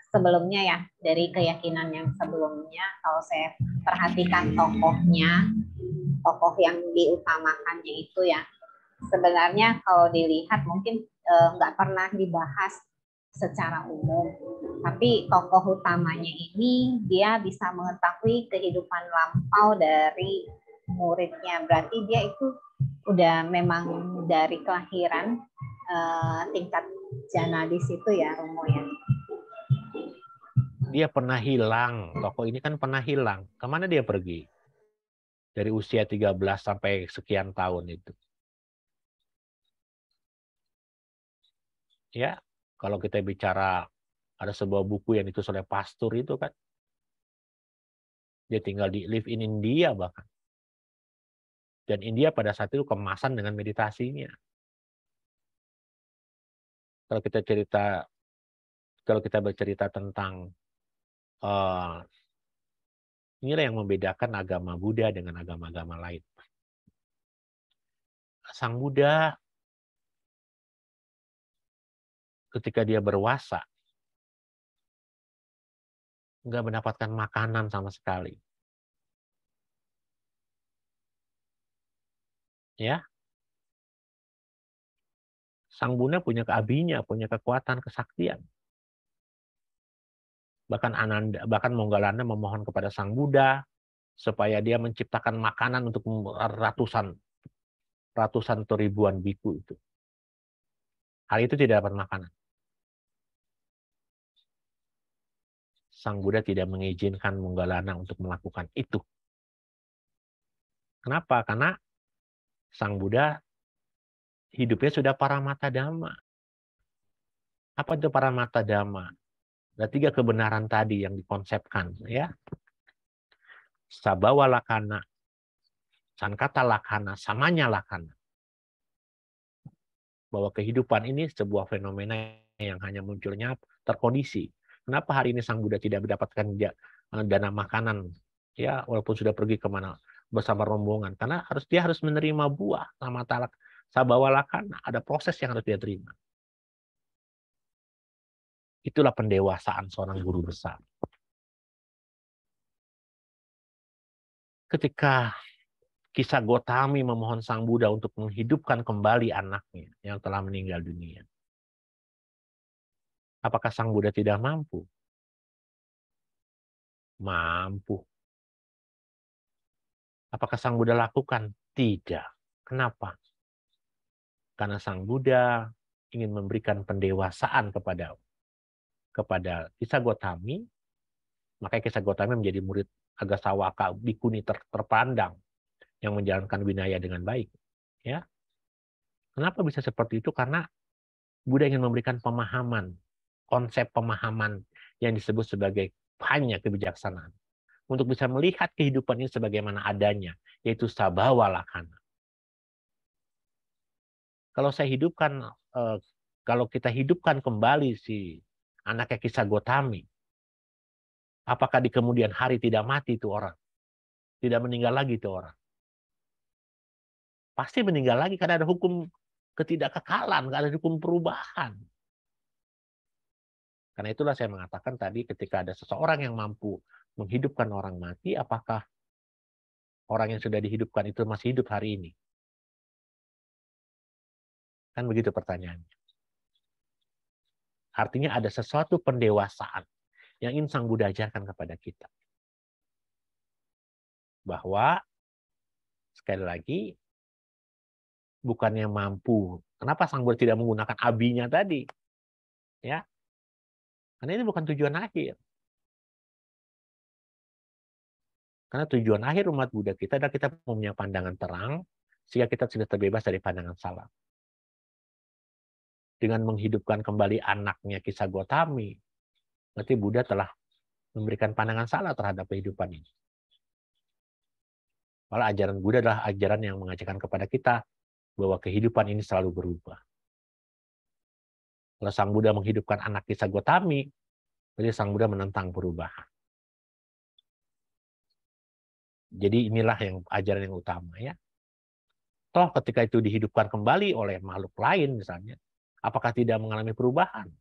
sebelumnya ya, dari keyakinan yang sebelumnya, kalau saya perhatikan tokohnya, tokoh yang diutamakannya itu ya, sebenarnya kalau dilihat mungkin nggak pernah dibahas secara umum, tapi tokoh utamanya ini dia bisa mengetahui kehidupan lampau dari muridnya, berarti dia itu udah memang dari kelahiran tingkat jana di situ ya, Romo ya. Dia pernah hilang, tokoh ini kan pernah hilang. Kemana dia pergi? Dari usia 13 sampai sekian tahun itu. Ya, kalau kita bicara ada sebuah buku yang ditulis oleh Pastur itu kan. Dia tinggal di live in India bahkan. Dan India pada saat itu kemasan dengan meditasinya. Kalau kita bercerita tentang inilah yang membedakan agama Buddha dengan agama-agama lain. Sang Buddha ketika dia berwasa nggak mendapatkan makanan sama sekali. Ya, Sang Buddha punya keabinya, punya kekuatan, kesaktian. Bahkan Moggallana memohon kepada Sang Buddha supaya dia menciptakan makanan untuk ratusan atau ribuan biku itu. Hari itu tidak dapat makanan. Sang Buddha tidak mengizinkan Moggallana untuk melakukan itu. Kenapa? Karena Sang Buddha hidupnya sudah paramata dhamma. Apa itu paramata dhamma? Ada 3 kebenaran tadi yang dikonsepkan, ya. Sabhawa lakkhana, sankata lakkhana, samanya lakkhana. Bahwa kehidupan ini sebuah fenomena yang hanya munculnya terkondisi. Kenapa hari ini Sang Buddha tidak mendapatkan dana makanan, ya, walaupun sudah pergi kemana bersama rombongan? Karena dia harus menerima buah sama talak sabhawa lakkhana. Ada proses yang harus dia terima. Itulah pendewasaan seorang guru besar. Ketika Kisah Gotami memohon Sang Buddha untuk menghidupkan kembali anaknya yang telah meninggal dunia. Apakah Sang Buddha tidak mampu? Mampu. Apakah Sang Buddha lakukan? Tidak. Kenapa? Karena Sang Buddha ingin memberikan pendewasaan kepada Kisah Gotami, makanya Kisah Gotami menjadi murid Agasawaka Bhikkhuni terpandang yang menjalankan winaya dengan baik. Ya, kenapa bisa seperti itu? Karena Buddha ingin memberikan pemahaman, konsep pemahaman yang disebut sebagai hanya kebijaksanaan, untuk bisa melihat kehidupan ini sebagaimana adanya, yaitu sabhawa lakkhana. Kalau kita hidupkan kembali si anaknya Kisah Gotami, apakah di kemudian hari tidak mati itu orang? Tidak meninggal lagi itu orang? Pasti meninggal lagi karena ada hukum ketidakkekalan, ada hukum perubahan. Karena itulah saya mengatakan tadi ketika ada seseorang yang mampu menghidupkan orang mati, apakah orang yang sudah dihidupkan itu masih hidup hari ini? Kan begitu pertanyaannya. Artinya ada sesuatu pendewasaan yang ingin Sang Buddha ajarkan kepada kita. Bahwa, sekali lagi, bukannya mampu. Kenapa Sang Buddha tidak menggunakan abinya tadi? Ya, karena ini bukan tujuan akhir. Karena tujuan akhir umat Buddha kita adalah kita punya pandangan terang, sehingga kita sudah terbebas dari pandangan salah. Dengan menghidupkan kembali anaknya Kisah Gotami, berarti Buddha telah memberikan pandangan salah terhadap kehidupan ini. Malah ajaran Buddha adalah ajaran yang mengajarkan kepada kita bahwa kehidupan ini selalu berubah. Kalau Sang Buddha menghidupkan anak Kisah Gotami, berarti Sang Buddha menentang perubahan. Jadi inilah yang ajaran yang utama, ya. Toh ketika itu dihidupkan kembali oleh makhluk lain misalnya, apakah tidak mengalami perubahan?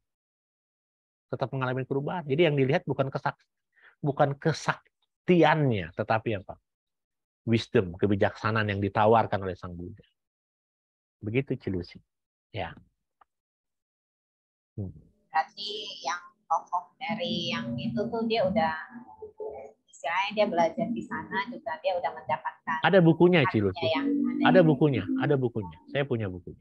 Tetap mengalami perubahan. Jadi yang dilihat bukan kesaktiannya, tetapi apa? Wisdom, kebijaksanaan yang ditawarkan oleh Sang Buddha. Begitu Cilusi. Ya. Berarti yang tokoh dari yang itu tuh dia udah istilahnya dia belajar di sana juga dia udah mendapatkan. Ada bukunya Cilusi. Ada bukunya. Saya punya bukunya.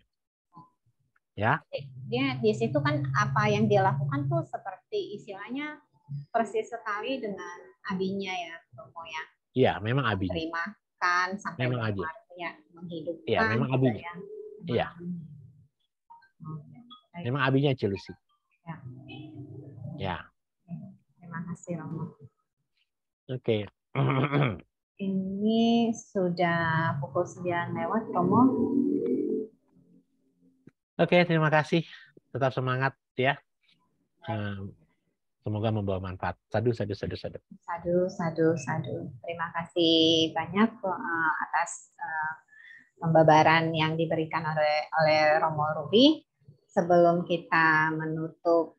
Ya. Dia di situ kan apa yang dia lakukan tuh seperti istilahnya persis sekali dengan abinya ya, Romo ya. Iya, memang abinya. Terimakan sampai memang ya menghidupkan. Iya, memang abinya. Iya. Memang abinya Cilusi. Ya. Ya. Terima kasih Romo. Oke. Ini sudah pukul 9 lewat Romo. Oke, terima kasih. Tetap semangat ya. Semoga membawa manfaat. Sadu. Sadu. Terima kasih banyak atas pembabaran yang diberikan oleh Romo Ruby. Sebelum kita menutup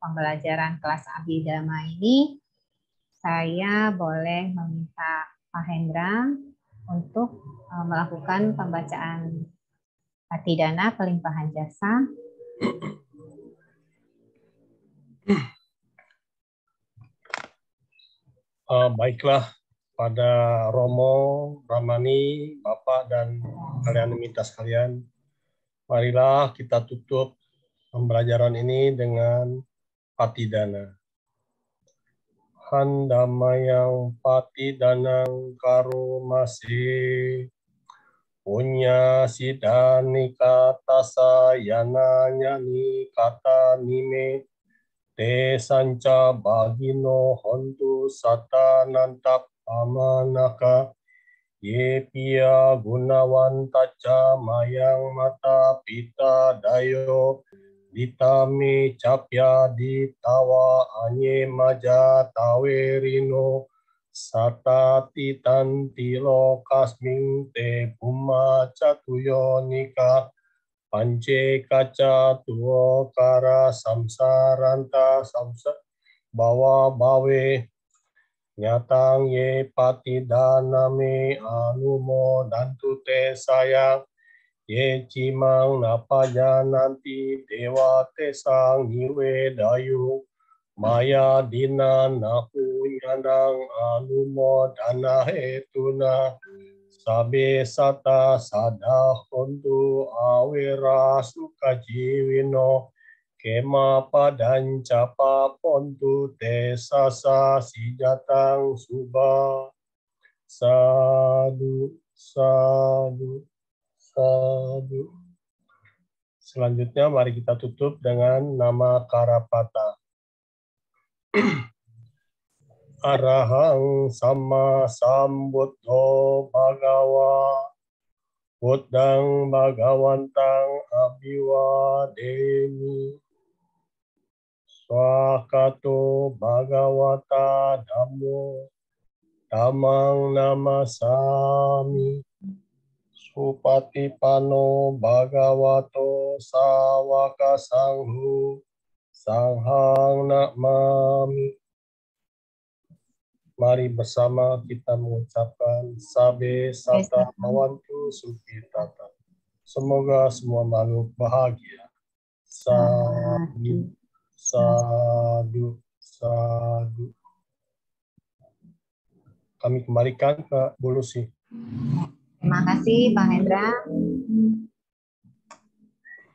pembelajaran kelas Abhidhamma ini, saya boleh meminta Pak Hendra untuk melakukan pembacaan Patidana Pelimpahan Jasa. Baiklah, pada Romo, Ramani, Bapak, dan kalian minta sekalian, marilah kita tutup pembelajaran ini dengan Patidana. Handamayang Patidanang Karumasi Punya Sidani Kata Sayana Nyani Kata Nime Te Sanca Bagino Hontu Satanantak Amanaka Ye Pia Gunawan Taca Mayang Mata Pita Dayo Ditami Capya Ditawa Anye Maja Tawerino Satati Tantilo Kasming Te Puma Catuyonika Pance Kaca Tuo Kara Samsaranta Samsa Bawa Bawe Nyatang Ye Patidaname Anumo Dantu Te Sayang Ye Cimang Napaja Nanti Dewa Tesang Niwe Dayu Maya Dina Nahu Yandang Anumo Dana Hetuna Sabe Sata Sada Hontu Awira Sukajiwino Kema Padan Capa Pontu Te Sasa Sijatang Suba Sadu Sadu Sadu. Selanjutnya mari kita tutup dengan nama Karapata. Arahang Sama Sambuddho Bhagawa Buddhang Bhagawantang Abhiwademi Swakato Bhagawata Dhammo Dhammang Namasami Supatipano Bhagavato Sawaka Sanghu Sanghang Namami. Mari bersama kita mengucapkan Sabe Sata Awantu Sukhitata. Semoga semua makhluk bahagia. Sadu, sadu, sadu. Kami kembalikan ke Bu Lucy. Terima kasih Pak Hendra.